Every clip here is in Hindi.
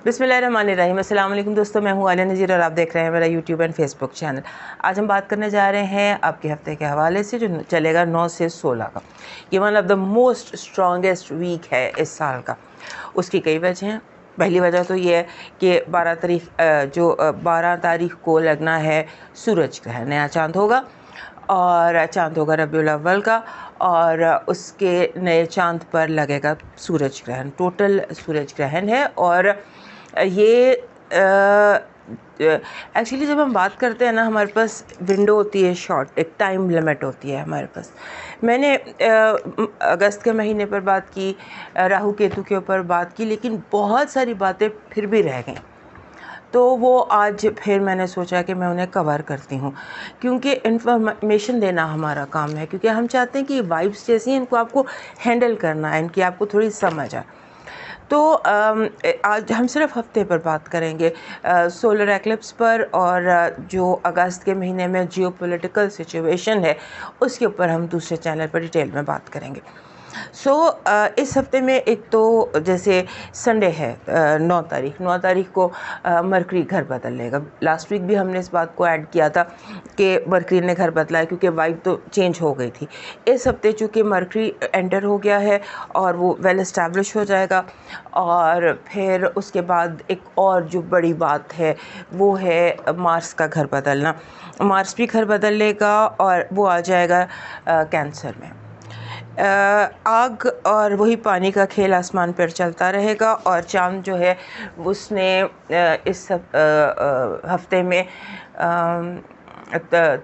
बिस्मिल्लाहिर्रहमानिर्रहीम। अस्सलाम वालेकुम दोस्तों, मैं हूँ आलिया नज़ीर और आप देख रहे हैं मेरा यूट्यूब एंड फेसबुक चैनल। आज हम बात करने जा रहे हैं आपके हफ्ते के हवाले से जो चलेगा 9 से 16 का। ये one of the most strongest week है इस साल का। उसकी कई वजह हैं। पहली वजह तो ये है कि 12 तारीख को लगना है सूरज ग्रहण, नया चाँद होगा और चाँद होगा रबीउल अव्वल का, और उसके नए चाँद पर लगेगा सूरज ग्रहण। टोटल सूरज ग्रहण है। और ये एक्चुअली जब हम बात करते हैं ना, हमारे पास विंडो होती है शॉर्ट, एक टाइम लिमिट होती है हमारे पास। मैंने अगस्त के महीने पर बात की, राहु केतु के ऊपर बात की, लेकिन बहुत सारी बातें फिर भी रह गई। तो वो आज फिर मैंने सोचा कि मैं उन्हें कवर करती हूँ, क्योंकि इन्फॉर्मेशन देना हमारा काम है, क्योंकि हम चाहते हैं कि वाइब्स जैसी हैं इनको आपको हैंडल करना है, इनकी आपको थोड़ी समझ आए। तो आज हम सिर्फ हफ्ते पर बात करेंगे, सोलर एक्लिप्स पर, और जो अगस्त के महीने में जियोपॉलिटिकल सिचुएशन है उसके ऊपर हम दूसरे चैनल पर डिटेल में बात करेंगे। इस हफ्ते में एक तो जैसे संडे है 9 तारीख को मरकरी घर बदल लेगा। लास्ट वीक भी हमने इस बात को ऐड किया था कि मरकरी ने घर बदला है, क्योंकि वाइब तो चेंज हो गई थी। इस हफ्ते चूँकि मरकरी एंटर हो गया है और वो वेल एस्टैब्लिश हो जाएगा, और फिर उसके बाद एक और जो बड़ी बात है वो है मार्स का घर बदलना। मार्स भी घर बदल लेगा और वो आ जाएगा कैंसर में। आग और वही पानी का खेल आसमान पर चलता रहेगा, और चाँद जो है उसने इस हफ्ते में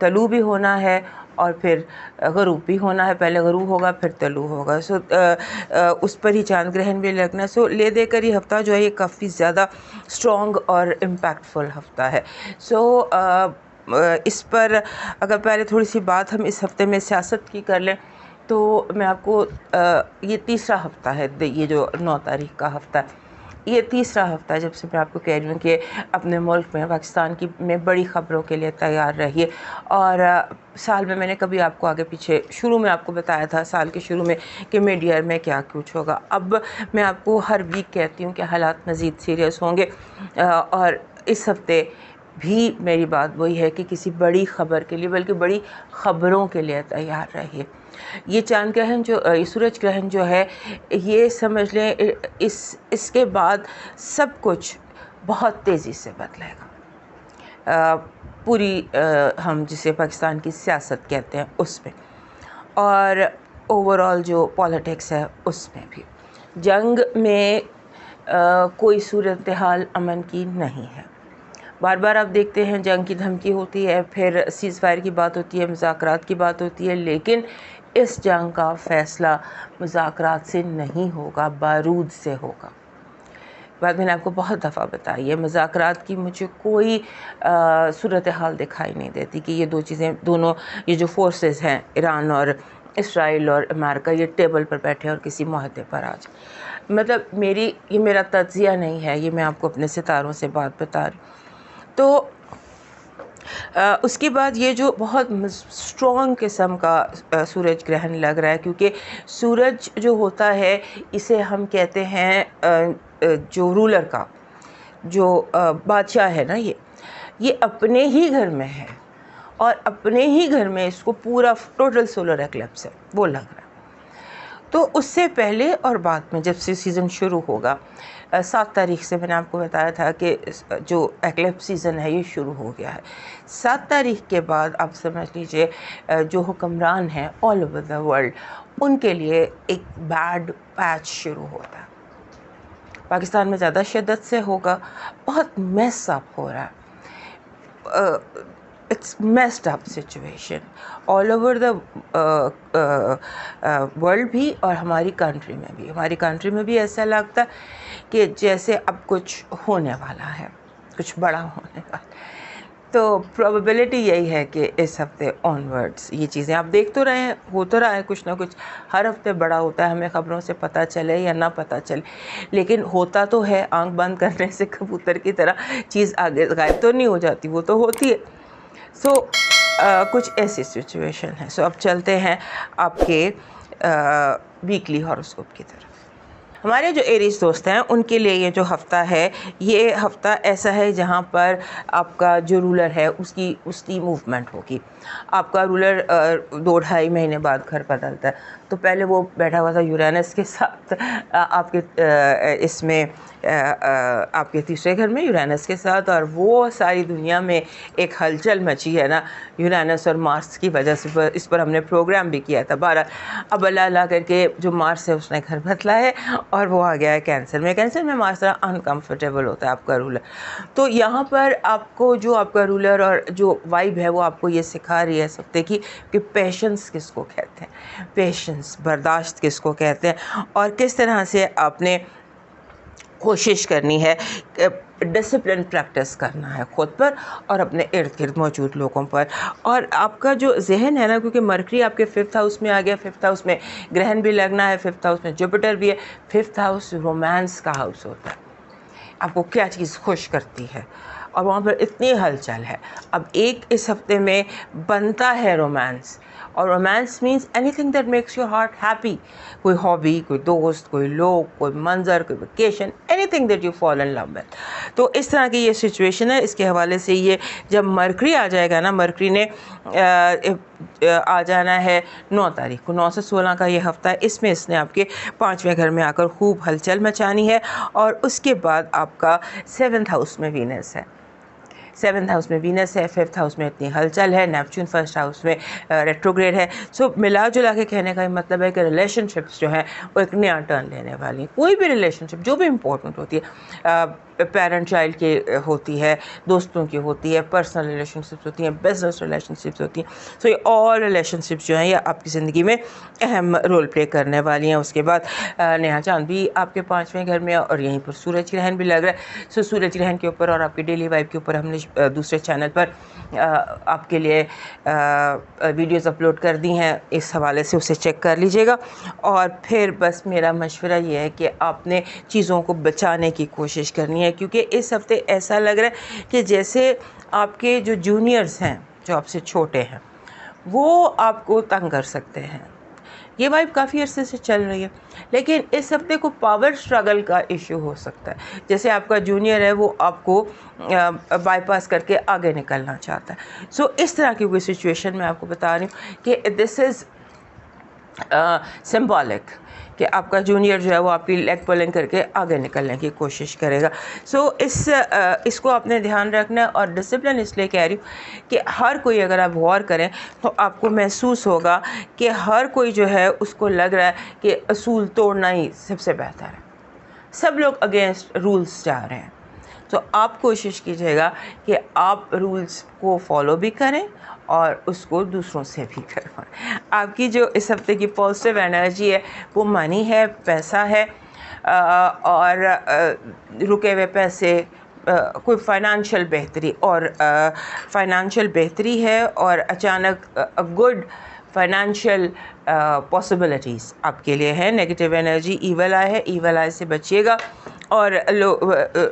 तलू भी होना है और फिर ग़रूब भी होना है। पहले ग़रूब होगा फिर तलू होगा। उस पर ही चाँद ग्रहण भी लगना। ले देकर ये हफ़्ता जो है ये काफ़ी ज़्यादा स्ट्रॉन्ग और इम्पैक्टफुल हफ़्ता है। इस पर अगर पहले थोड़ी सी बात हम इस हफ़्ते में सियासत की कर लें, तो मैं आपको ये तीसरा हफ़्ता है, ये जो 9 तारीख का हफ़्ता है, ये तीसरा हफ़्ता है जब से मैं आपको कह रही हूँ कि अपने मुल्क में पाकिस्तान में बड़ी ख़बरों के लिए तैयार रहिए। और साल में मैंने कभी आपको आगे पीछे शुरू में आपको बताया था, साल के शुरू में, कि मिड ईयर में क्या कुछ होगा। अब मैं आपको हर वीक कहती हूँ कि हालात मज़ीद सीरियस होंगे, और इस हफ़्ते भी मेरी बात वही है कि किसी बड़ी ख़बर के लिए, बल्कि बड़ी ख़बरों के लिए तैयार रहिए। ये चाँद ग्रहण ये सूरज ग्रहण जो है, ये समझ लें इसके बाद सब कुछ बहुत तेज़ी से बदलेगा। हम जिसे पाकिस्तान की सियासत कहते हैं उसमें, और ओवरऑल जो पॉलिटिक्स है उसमें भी। जंग में कोई सूरत हाल अमन की नहीं है। बार बार आप देखते हैं जंग की धमकी होती है, फिर सीज़ फायर की बात होती है, मुज़ाकरात की बात होती है, लेकिन इस जंग का फ़ैसला मुज़ाकरात से नहीं होगा, बारूद से होगा। बात मैंने आपको बहुत दफ़ा बताई है, मुज़ाकरात की मुझे कोई सूरत हाल दिखाई नहीं देती कि ये दो चीज़ें, दोनों ये जो फोर्सेस हैं, ईरान और इसराइल और अमेरिका, ये टेबल पर बैठे और किसी मुआहदे पर आ जाए। मतलब ये मेरा तज्ज़िया नहीं है, ये मैं आपको अपने सितारों से बात बता रही हूँ। तो उसके बाद ये जो बहुत स्ट्रॉन्ग किस्म का सूरज ग्रहण लग रहा है, क्योंकि सूरज जो होता है इसे हम कहते हैं जो रूलर का, जो बादशाह है ना, ये अपने ही घर में है, और अपने ही घर में इसको पूरा टोटल सोलर एक्लिप्स है वो लग रहा है। तो उससे पहले और बाद में जब से सीज़न शुरू होगा, 7 तारीख से मैंने आपको बताया था कि जो एक्लिप्स सीज़न है ये शुरू हो गया है। 7 तारीख के बाद आप समझ लीजिए जो हुक्मरान हैं ऑल ओवर द वर्ल्ड, उनके लिए एक बैड पैच शुरू होता है। पाकिस्तान में ज़्यादा शिद्दत से होगा, बहुत मेस अप हो रहा है। It's messed up situation all over the world भी, और हमारी कंट्री में भी। हमारी कंट्री में भी ऐसा लगता है कि जैसे अब कुछ होने वाला है, कुछ बड़ा होने वाला है। तो प्रोबेबिलिटी यही है कि इस हफ्ते ऑनवर्ड्स ये चीज़ें आप देख तो रहे हैं, हो तो रहा है कुछ ना कुछ। हर हफ्ते बड़ा होता है, हमें ख़बरों से पता चले या ना पता चले, लेकिन होता तो है। आंख बंद करने से कबूतर की तरह चीज़ आगे गायब तो नहीं हो जाती, वो तो होती है। कुछ ऐसी सिचुएशन है। अब चलते हैं आपके वीकली हॉरोस्कोप की तरफ। हमारे जो एरीज दोस्त हैं उनके लिए ये जो हफ़्ता है, ये हफ़्ता ऐसा है जहाँ पर आपका जो रूलर है उसकी मूवमेंट होगी। आपका रूलर 2-2.5 महीने बाद घर बदलता है, तो पहले वो बैठा हुआ था यूरेनस के साथ इसमें आपके तीसरे घर में यूरेनस के साथ, और वो सारी दुनिया में एक हलचल मची है ना यूरेनस और मार्स की वजह से। इस पर हमने प्रोग्राम भी किया था। 12 अब अल्लाह करके जो मार्स है उसने घर बदला है और वो आ गया है कैंसर में। कैंसर में मार्स थोड़ा अनकम्फर्टेबल होता है आपका रूलर। तो यहाँ पर आपको जो आपका रूलर और जो वाइब है वो आपको ये सिखा रही है सकते कि पेशेंस किसको कहते हैं, पेशेंस बर्दाश्त किसको कहते हैं, और किस तरह से आपने कोशिश करनी है, डिसिप्लिन प्रैक्टिस करना है खुद पर और अपने इर्द गिर्द मौजूद लोगों पर। और आपका जो जहन है ना, क्योंकि मरकरी आपके 5th हाउस में आ गया, 5th हाउस में ग्रहण भी लगना है, 5th हाउस में जुपिटर भी है। 5th हाउस रोमांस का हाउस होता है, आपको क्या चीज़ खुश करती है, और वहाँ पर इतनी हलचल है। अब एक इस हफ्ते में बनता है रोमांस, और romance means anything that makes your heart happy. कोई हॉबी, कोई दोस्त, कोई लोग, कोई मंजर, कोई vacation, anything that you fall in love with. तो इस तरह की ये सिचुएशन है। इसके हवाले से ये जब मरकरी आ जाएगा ना, मरकरी ने आ जाना है 9 तारीख को, 9 से 16 का ये हफ्ता है। इसमें इसने आपके 5वें घर में आकर खूब हलचल मचानी है। और उसके बाद आपका 7th हाउस में वीनस है, 7th हाउस में वीनस है, 5th हाउस में इतनी हलचल है, नेपच्यून 1st हाउस में रेट्रोग्रेड है। सो मिला जुला के कहने का मतलब है कि रिलेशनशिप्स जो हैं वो एक नया टर्न लेने वाली हैं। कोई भी रिलेशनशिप जो भी इम्पोर्टेंट होती है, पेरेंट चाइल्ड की होती है, दोस्तों की होती है, पर्सनल रिलेशनशिप्स होती हैं, बिजनेस रिलेशनशिप्स होती हैं। सो ये ऑल रिलेशनशिप्स जो हैं ये आपकी ज़िंदगी में अहम रोल प्ले करने वाली हैं। उसके बाद नया चांद भी आपके 5वें घर में, और यहीं पर सूरज ग्रहण भी लग रहा है। सो सूरज ग्रहण के ऊपर और आपकी डेली वाइफ के ऊपर हमने दूसरे चैनल पर आपके लिए वीडियोज़ अपलोड कर दी हैं, इस हवाले से उसे चेक कर लीजिएगा। और फिर बस मेरा मशवरा ये है कि आपने चीज़ों को बचाने की कोशिश करनी है, क्योंकि इस हफ्ते ऐसा लग रहा है कि जैसे आपके जो जूनियर्स हैं, जो आपसे छोटे हैं, वो आपको तंग कर सकते हैं। ये वाइब काफ़ी अरसे से चल रही है, लेकिन इस हफ्ते को पावर स्ट्रगल का इशू हो सकता है। जैसे आपका जूनियर है वो आपको बाईपास करके आगे निकलना चाहता है। सो इस तरह की कोई सिचुएशन मैं आपको बता रही हूँ कि दिस इज़ सिंबॉलिक कि आपका जूनियर जो है वो आपकी लेग पुलिंग करके आगे निकलने की कोशिश करेगा। सो इसको आपने ध्यान रखना है। और डिसिप्लिन इसलिए कह रही हूँ कि हर कोई अगर आप गौर करें तो आपको महसूस होगा कि हर कोई जो है उसको लग रहा है कि असूल तोड़ना ही सबसे बेहतर है। सब लोग अगेंस्ट रूल्स जा रहे हैं। तो आप कोशिश कीजिएगा कि आप रूल्स को फॉलो भी करें और उसको दूसरों से भी करवाएं। आपकी जो इस हफ्ते की पॉजिटिव एनर्जी है वो मनी है, पैसा है, और रुके हुए पैसे, कोई फाइनेंशियल बेहतरी, और फाइनेंशियल बेहतरी है, और अचानक गुड फाइनेंशियल पॉसिबिलिटीज़ आपके लिए है। नेगेटिव एनर्जी ईवल आई है, ईवल आई से बचिएगा, और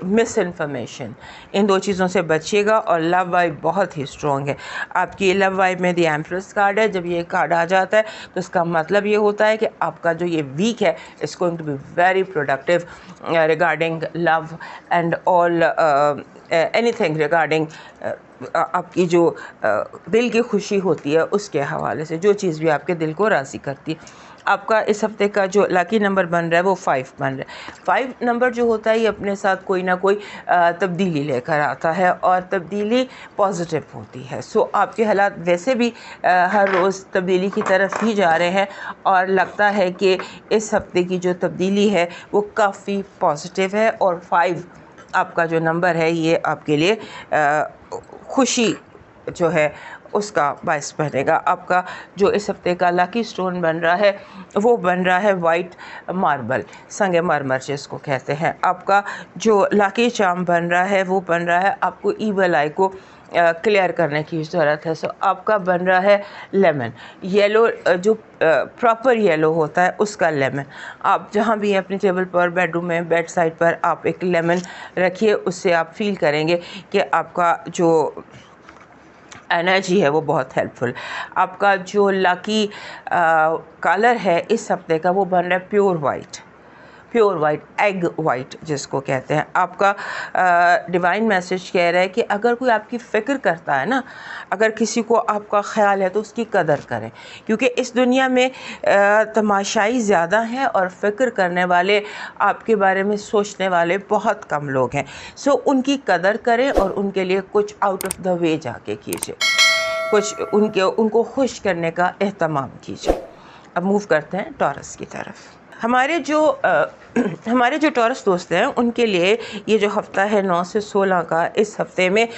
मिस इन्फॉर्मेशन, इन 2 चीज़ों से बचिएगा। और लव वाइब बहुत ही स्ट्रॉन्ग है आपकी। लव वाइब में द एम्प्रेस कार्ड है। जब ये कार्ड आ जाता है तो इसका मतलब ये होता है कि आपका जो ये वीक है it's going to be very productive regarding love and all anything regarding आपकी जो दिल की खुशी होती है उसके हवाले से, जो चीज़ भी आपके दिल को राज़ी करती है। आपका इस हफ्ते का जो लकी नंबर बन रहा है वो 5 बन रहा है। 5 नंबर जो होता है ये अपने साथ कोई ना कोई तब्दीली लेकर आता है, और तब्दीली पॉजिटिव होती है। सो आपके हालात वैसे भी हर रोज़ तब्दीली की तरफ ही जा रहे हैं, और लगता है कि इस हफ्ते की जो तब्दीली है वो काफ़ी पॉजिटिव है। और 5 आपका जो नंबर है ये आपके लिए खुशी जो है उसका बायस बनेगा। आपका जो इस हफ्ते का लकी स्टोन बन रहा है वो बन रहा है वाइट मार्बल, संगमरमर जिसको कहते हैं। आपका जो लकी चार्म बन रहा है वो बन रहा है आपको ईवल आई को क्लियर करने की ज़रूरत है। सो आपका बन रहा है लेमन, येलो, जो प्रॉपर येलो होता है उसका लेमन। आप जहाँ भी अपनी टेबल पर, बेडरूम में, बेड साइड पर आप एक लेमन रखिए, उससे आप फील करेंगे कि आपका जो एनर्जी है वो बहुत हेल्पफुल। आपका जो लकी कलर है इस हफ्ते का वो बन रहा है pure white. Pure white, egg white जिसको कहते हैं। आपका डिवाइन मैसेज कह रहा है कि अगर कोई आपकी फ़िक्र करता है ना, अगर किसी को आपका ख्याल है तो उसकी कदर करें, क्योंकि इस दुनिया में तमाशाई ज़्यादा हैं और फ़िक्र करने वाले, आपके बारे में सोचने वाले बहुत कम लोग हैं। सो उनकी कदर करें और उनके लिए कुछ आउट ऑफ द वे जाके कीजिए, कुछ उनको खुश करने का एहतमाम कीजिए। अब मूव करते हैं टॉरस की तरफ। हमारे जो टॉरस दोस्त हैं उनके लिए ये जो हफ़्ता है 9 से 16 का, इस हफ़्ते में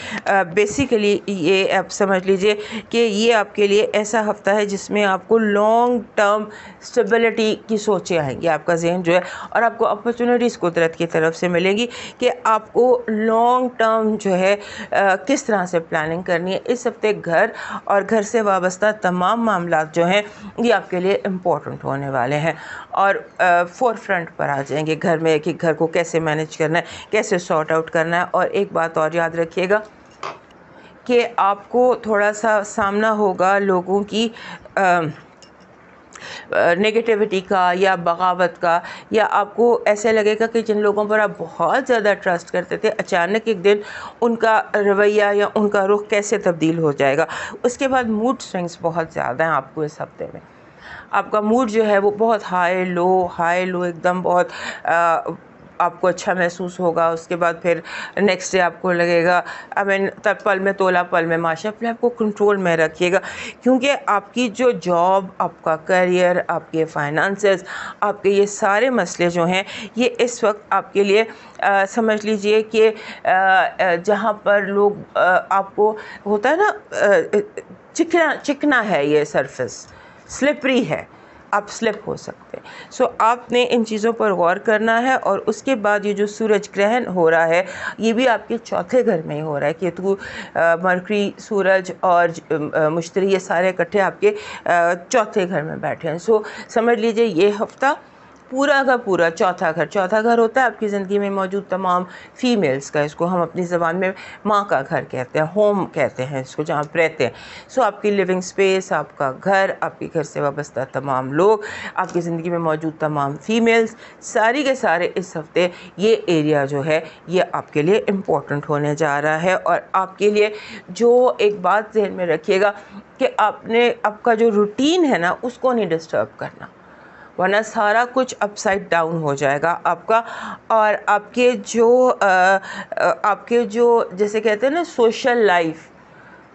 बेसिकली ये आप समझ लीजिए कि ये आपके लिए ऐसा हफ़्ता है जिसमें आपको लॉन्ग टर्म स्टेबिलिटी की सोचें आएंगी, आपका जहन जो है, और आपको अपॉर्चुनिटीज़ कुदरत की तरफ से मिलेंगी कि आपको लॉन्ग टर्म जो है किस तरह से प्लानिंग करनी है। इस हफ़्ते घर और घर से वाबस्ता तमाम मामलात जो हैं ये आपके लिए इम्पोर्टेंट होने वाले हैं और फोर फ्रंट पर आ जाएंगे घर में, कि घर को कैसे मैनेज करना है, कैसे सॉर्ट आउट करना है। और एक बात और याद रखिएगा कि आपको थोड़ा सा सामना होगा लोगों की नेगेटिविटी का या बगावत का, या आपको ऐसे लगेगा कि जिन लोगों पर आप बहुत ज़्यादा ट्रस्ट करते थे, अचानक एक दिन उनका रवैया या उनका रुख कैसे तब्दील हो जाएगा। उसके बाद मूड स्विंग्स बहुत ज़्यादा हैं आपको इस हफ्ते में। आपका मूड जो है वो बहुत हाई लो एकदम बहुत आपको अच्छा महसूस होगा। उसके बाद फिर नेक्स्ट डे आपको लगेगा तब पल में तोला पल में माशा। अपने आपको कंट्रोल में रखिएगा, क्योंकि आपकी जो जॉब, आपका करियर, आपके फाइनेंसेस, आपके ये सारे मसले जो हैं ये इस वक्त आपके लिए समझ लीजिए कि जहाँ पर लोग आपको होता है ना चिकना है, ये सरफेस स्लिपरी है, आप स्लिप हो सकते हैं। सो आपने इन चीज़ों पर गौर करना है। और उसके बाद ये जो सूरज ग्रहण हो रहा है ये भी आपके चौथे घर में ही हो रहा है। केतु, मरकरी, सूरज और मुश्तरी ये सारे इकट्ठे आपके चौथे घर में बैठे हैं। सो समझ लीजिए ये हफ्ता पूरा का पूरा चौथा घर होता है आपकी ज़िंदगी में मौजूद तमाम फीमेल्स का। इसको हम अपनी ज़बान में माँ का घर कहते हैं, होम कहते हैं इसको, जहाँ आप रहते हैं। सो आपकी लिविंग स्पेस, आपका घर, आपके घर से वाबस्ता तमाम लोग, आपकी ज़िंदगी में मौजूद तमाम फीमेल्स, सारी के सारे इस हफ्ते ये एरिया जो है ये आपके लिए इम्पोर्टेंट होने जा रहा है। और आपके लिए जो एक बात ज़हन में रखिएगा कि आपका जो रूटीन है ना उसको नहीं डिस्टर्ब करना, वरना सारा कुछ अपसाइड डाउन हो जाएगा आपका। और आपके जो जैसे कहते हैं ना सोशल लाइफ,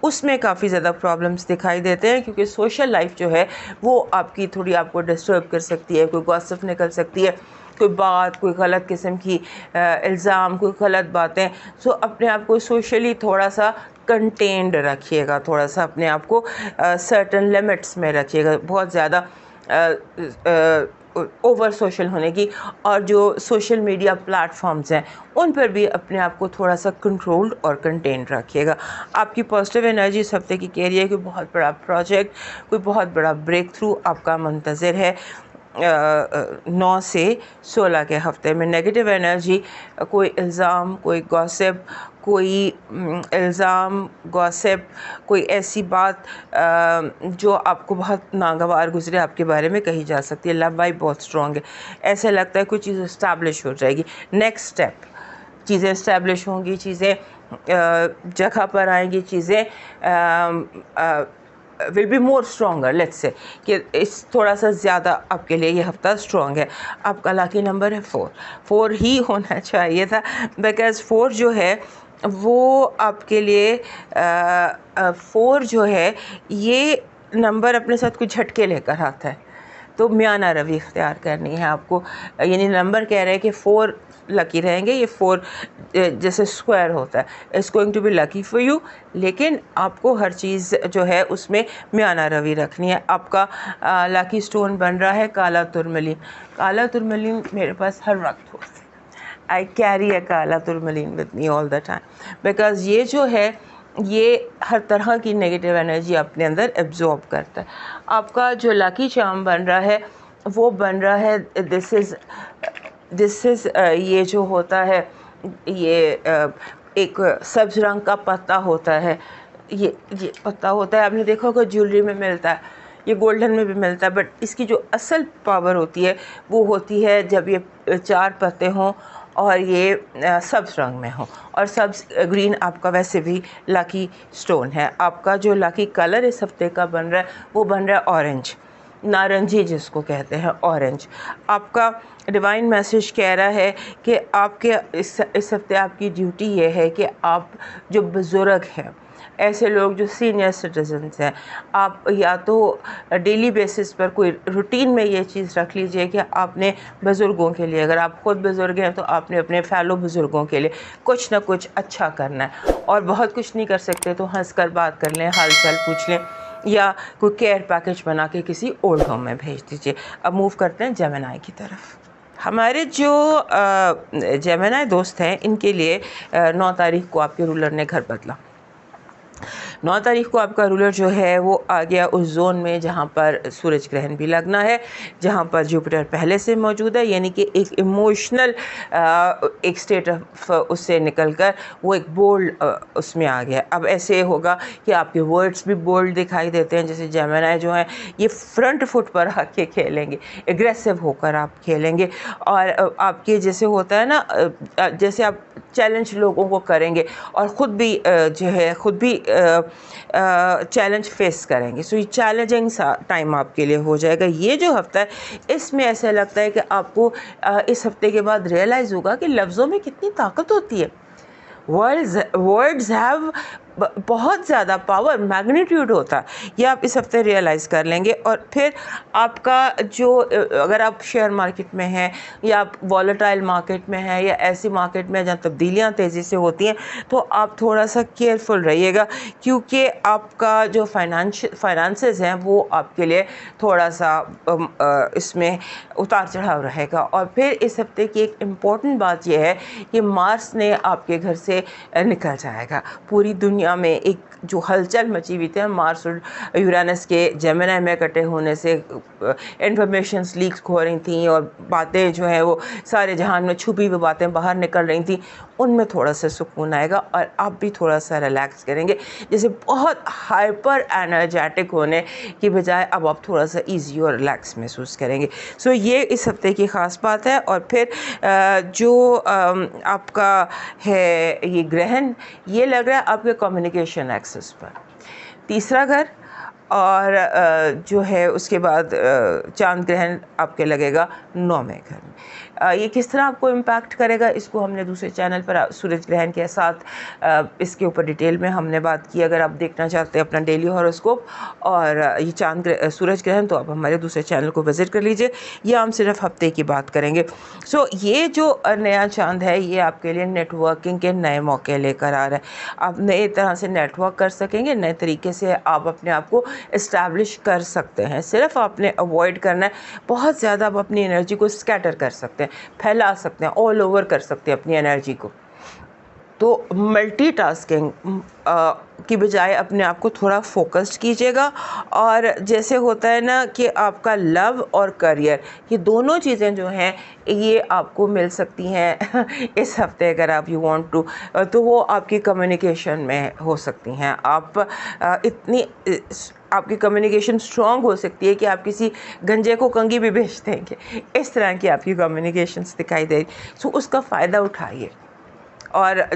उसमें काफ़ी ज़्यादा प्रॉब्लम्स दिखाई देते हैं, क्योंकि सोशल लाइफ जो है वो आपकी थोड़ी आपको डिस्टर्ब कर सकती है। कोई गॉसिप निकल सकती है, कोई बात, कोई गलत किस्म की इल्ज़ाम, कोई गलत बातें। सो अपने आप को सोशली थोड़ा सा कंटेन्ड रखिएगा, थोड़ा सा अपने आप को सर्टन लिमिट्स में रखिएगा, बहुत ज़्यादा ओवर सोशल होने की। और जो सोशल मीडिया प्लेटफॉर्म्स हैं उन पर भी अपने आप को थोड़ा सा कंट्रोल्ड और कंटेन्ड रखिएगा। आपकी पॉजिटिव एनर्जी इस हफ्ते की कह रही है कि बहुत बड़ा प्रोजेक्ट, कोई बहुत बड़ा ब्रेक थ्रू आपका मुंतज़िर है 9 से 16 के हफ्ते में। नेगेटिव एनर्जी, कोई इल्ज़ाम, कोई गॉसिप, कोई ऐसी बात जो आपको बहुत नागवार गुजरे आपके बारे में कही जा सकती है। लव वाइब बहुत स्ट्रॉन्ग है, ऐसे लगता है कोई चीज़ इस्टेब्लिश हो जाएगी। नेक्स्ट स्टेप, चीज़ें इस्टेब्लिश होंगी, चीज़ें जगह पर आएंगी, चीज़ें will be more stronger, let's say कि इस थोड़ा सा ज़्यादा आपके लिए ये हफ्ता स्ट्रॉन्ग है। आपका लकी नंबर है 4 ही होना चाहिए था, बिकॉज़ 4 जो है वो आपके लिए 4 जो है ये नंबर अपने साथ कुछ झटके लेकर आता है, तो म्याना रवि इख्तियार करनी है आपको। यानी नंबर कह रहे हैं कि 4 लकी रहेंगे, ये 4 जैसे स्क्वायर होता है, it's going to be lucky for you. लेकिन आपको हर चीज़ जो है उसमें म्याना रवि रखनी है। आपका लकी स्टोन बन रहा है काला तुरमलीन। काला तुरमलीन मेरे पास हर वक्त होता है, आई कैरी अ काला tourmaline with me all the time, because ये जो है ये हर तरह की नेगेटिव एनर्जी अपने अंदर एब्जॉर्ब करता है। आपका जो लकी चार्म बन रहा है वो बन रहा है दिस इज़ ये जो होता है ये एक सब्ज़ रंग का पत्ता होता है, ये पत्ता होता है, आपने देखा होगा ज्वेलरी में मिलता है। ये गोल्डन में भी मिलता है, बट इसकी जो असल पावर होती है वो होती है जब ये 4 पत्ते हों और ये सब्ज़ रंग में हो। और सब्ज़ ग्रीन आपका वैसे भी लकी स्टोन है। आपका जो लकी कलर इस हफ्ते का बन रहा है वो बन रहा है ऑरेंज, नारंगी जिसको कहते हैं, ऑरेंज। आपका डिवाइन मैसेज कह रहा है कि आपके इस हफ्ते आपकी ड्यूटी ये है कि आप जो बुज़ुर्ग हैं, ऐसे लोग जो सीनियर सिटीजन्स हैं, आप या तो डेली बेसिस पर कोई रूटीन में ये चीज़ रख लीजिए कि आपने बुज़ुर्गों के लिए, अगर आप ख़ुद बुज़ुर्ग हैं तो आपने अपने फैलो बुज़ुर्गों के लिए कुछ ना कुछ अच्छा करना है। और बहुत कुछ नहीं कर सकते तो हंस कर बात कर लें, हाल चाल पूछ लें, या कोई केयर पैकेज बना के किसी ओल्ड होम में भेज दीजिए। अब मूव करते हैं जेमिनी की तरफ। हमारे जो जेमिनी दोस्त हैं, इनके लिए 9 तारीख को आपके रूलर ने घर बदला। 9 तारीख को आपका रूलर जो है वो आ गया उस जोन में जहाँ पर सूरज ग्रहण भी लगना है, जहाँ पर जुपिटर पहले से मौजूद है, यानी कि एक इमोशनल एक स्टेट ऑफ उससे निकलकर वो एक बोल्ड उसमें आ गया। अब ऐसे होगा कि आपके वर्ड्स भी बोल्ड दिखाई देते हैं, जैसे जेमिनी जो हैं ये फ्रंट फुट पर आके खेलेंगे, एग्रेसिव होकर आप खेलेंगे, और आपके जैसे होता है ना, जैसे आप चैलेंज लोगों को करेंगे और ख़ुद भी जो है ख़ुद भी चैलेंज फेस करेंगे। सो ये चैलेंजिंग सा टाइम आपके लिए हो जाएगा। ये जो हफ्ता है इसमें ऐसा लगता है कि आपको इस हफ्ते के बाद रियलाइज़ होगा कि लफ्ज़ों में कितनी ताकत होती है। वर्ड्स हैव बहुत ज़्यादा पावर, मैग्नीट्यूड होता है, ये आप इस हफ्ते रियलाइज़ कर लेंगे। और फिर आपका जो, अगर आप शेयर मार्केट में हैं या आप वॉलेटाइल मार्केट में हैं या ऐसी मार्केट में जहाँ तब्दीलियाँ तेज़ी से होती हैं, तो आप थोड़ा सा केयरफुल रहिएगा, क्योंकि आपका जो फाइनेंसेस हैं वो आपके लिए थोड़ा सा इसमें उतार चढ़ाव रहेगा। और फिर इस हफ्ते की एक इम्पॉर्टेंट बात यह है कि मार्स ने आपके घर से निकल जाएगा। पूरी दुनिया में एक जो हलचल मची हुई थी, मार्स और यूरेनस के जेमिनी में इकट्ठे होने से इंफॉर्मेशंस लीक्स हो रही थी और बातें जो है वो सारे जहान में छुपी हुई बातें बाहर निकल रही थी, उनमें थोड़ा सा सुकून आएगा और आप भी थोड़ा सा रिलैक्स करेंगे। जैसे बहुत हाइपर एनर्जेटिक होने की बजाय अब आप थोड़ा सा ईजी और रिलैक्स महसूस करेंगे। सो ये इस हफ्ते की ख़ास बात है। और फिर जो आपका है ये ग्रहण, ये लग रहा है आपके कम्युनिकेशन एक्सेस पर, तीसरा घर, और जो है उसके बाद चांद ग्रहण आपके लगेगा 9वें घर में। ये किस तरह आपको इम्पैक्ट करेगा, इसको हमने दूसरे चैनल पर सूरज ग्रहण के साथ इसके ऊपर डिटेल में हमने बात की। अगर आप देखना चाहते हैं अपना डेली हॉरोस्कोप और ये सूरज ग्रहण, तो आप हमारे दूसरे चैनल को विज़िट कर लीजिए। ये हम सिर्फ हफ्ते की बात करेंगे। सो ये जो नया चांद है ये आपके लिए नेटवर्किंग के नए मौके लेकर आ रहा है। आप नए तरह से नेटवर्क कर सकेंगे, नए तरीके से आप अपने आप को इस्टेब्लिश कर सकते हैं। सिर्फ आपने अवॉइड करना है, बहुत ज़्यादा आप अपनी एनर्जी को स्कैटर कर सकते हैं, फैला सकते हैं, ऑल ओवर कर सकते हैं अपनी एनर्जी को। तो मल्टीटास्किंग की बजाय अपने आप को थोड़ा फोकस्ड कीजिएगा। और जैसे होता है ना कि आपका लव और करियर, ये दोनों चीज़ें जो हैं ये आपको मिल सकती हैं इस हफ्ते, अगर आप यू वांट टू, तो वो आपकी कम्युनिकेशन में हो सकती हैं। आपकी कम्युनिकेशन स्ट्रॉन्ग हो सकती है कि आप किसी गंजे को कंघी भी बेच देंगे, इस तरह की आपकी कम्युनिकेशंस दिखाई दे रही। सो उसका फ़ायदा उठाइए और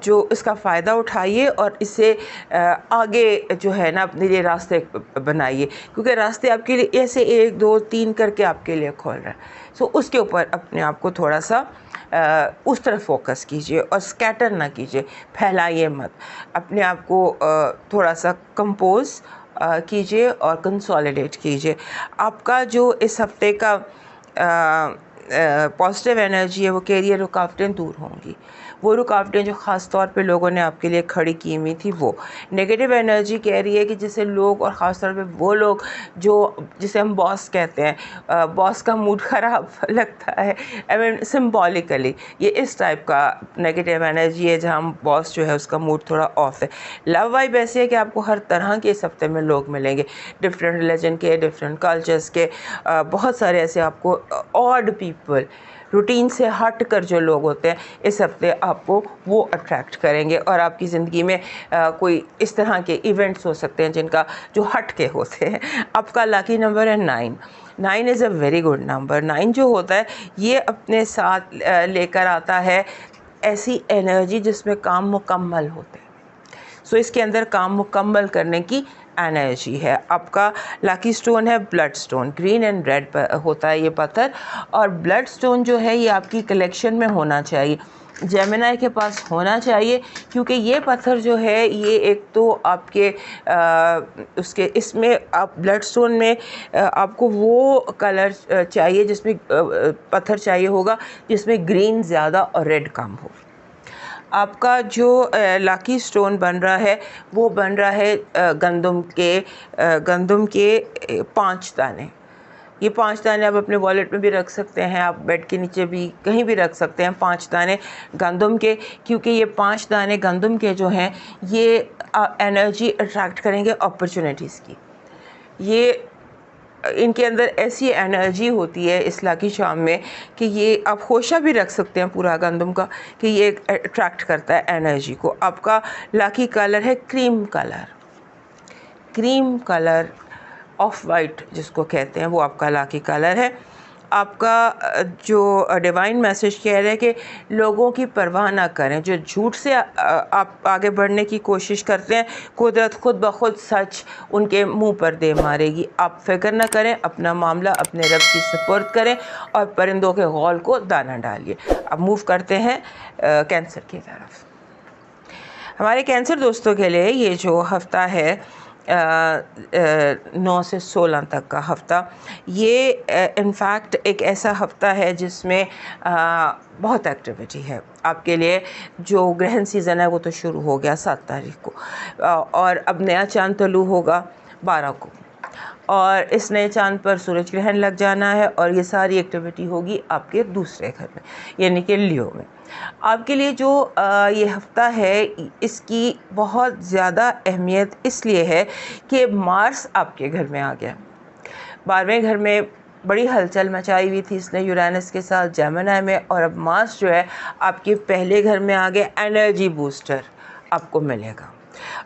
जो इसका फ़ायदा उठाइए और इससे आगे जो है ना अपने लिए रास्ते बनाइए, क्योंकि रास्ते आपके लिए ऐसे 1 2 3 करके आपके लिए खोल रहा है। सो उसके ऊपर अपने आप को थोड़ा सा उस तरफ फोकस कीजिए और स्कैटर ना कीजिए, फैलाइए मत। अपने आप को थोड़ा सा कंपोज कीजिए और कंसोलिडेट कीजिए। आपका जो इस हफ्ते का पॉजिटिव एनर्जी है वो करियर रुकावटें दूर होंगी। वो रुकावटें जो ख़ास तौर पे लोगों ने आपके लिए खड़ी की हुई थी, वो नेगेटिव एनर्जी कह रही है कि जैसे लोग, और ख़ास तौर पे वो लोग जो जिसे हम बॉस कहते हैं, बॉस का मूड ख़राब लगता है, आई मीन सिम्बॉलिकली ये इस टाइप का नेगेटिव एनर्जी है जहाँ बॉस जो है उसका मूड थोड़ा ऑफ है। लव वाइब ऐसी है कि आपको हर तरह के इस हफ्ते में लोग मिलेंगे, डिफरेंट रिलीजन के, डिफरेंट कल्चर्स के, बहुत सारे ऐसे आपको ऑड पीपल रूटीन से हट कर जो लोग होते हैं इस हफ्ते आपको वो अट्रैक्ट करेंगे, और आपकी ज़िंदगी में कोई इस तरह के इवेंट्स हो सकते हैं जिनका जो हट के होते हैं। आपका लकी नंबर है 9। 9 is a very good number. 9 जो होता है ये अपने साथ लेकर आता है ऐसी एनर्जी जिसमें काम मुकम्मल होते हैं। सो इसके अंदर काम मुकम्मल करने की एनर्जी है। आपका लकी स्टोन है blood stone, green and red होता है ये पत्थर, और ब्लड स्टोन जो है ये आपकी कलेक्शन में होना चाहिए, जेमिनाई के पास होना चाहिए, क्योंकि ये पत्थर जो है ये एक तो आपके उसके इसमें आप ब्लड स्टोन में आपको वो कलर चाहिए जिसमें पत्थर चाहिए होगा जिसमें ग्रीन ज़्यादा और रेड कम हो। आपका जो लकी स्टोन बन रहा है वो बन रहा है गंदम के 5 दाने। ये 5 दाने आप अपने वॉलेट में भी रख सकते हैं, आप बेड के नीचे भी कहीं भी रख सकते हैं 5 दाने गंदम के, क्योंकि ये 5 दाने गंदम के जो हैं ये एनर्जी अट्रैक्ट करेंगे अपॉर्चुनिटीज़ की। ये इनके अंदर ऐसी एनर्जी होती है इस लकी चार्म में कि ये आप खोशा भी रख सकते हैं पूरा गंदम का, कि ये अट्रैक्ट करता है एनर्जी को। आपका लकी कलर है cream colour. Cream colour, of white जिसको कहते हैं, वो आपका लकी कलर है। आपका जो डिवाइन मैसेज कह रहे हैं कि लोगों की परवाह ना करें, जो झूठ से आप आगे बढ़ने की कोशिश करते हैं कुदरत खुद ब खुद सच उनके मुंह पर दे मारेगी। आप फिक्र ना करें, अपना मामला अपने रब की सुपुर्द करें और परिंदों के गौल को दाना डालिए। अब मूव करते हैं कैंसर की तरफ। हमारे कैंसर दोस्तों के लिए ये जो हफ्ता है 9 से 16 तक का हफ्ता, ये इनफैक्ट एक ऐसा हफ्ता है जिसमें बहुत एक्टिविटी है आपके लिए। जो ग्रहण सीज़न है वो तो शुरू हो गया 7 तारीख को, और अब नया चांद तलू होगा 12 को, और इस नए चांद पर सूरज ग्रहण लग जाना है, और ये सारी एक्टिविटी होगी आपके दूसरे घर में यानी कि लियो में। आपके लिए जो ये हफ्ता है इसकी बहुत ज़्यादा अहमियत इसलिए है कि मार्स आपके घर में आ गया। 12वें घर में बड़ी हलचल मचाई हुई थी इसने यूरेनस के साथ जेमिनी में, और अब मार्स जो है आपके पहले घर में आ गया। एनर्जी बूस्टर आपको मिलेगा।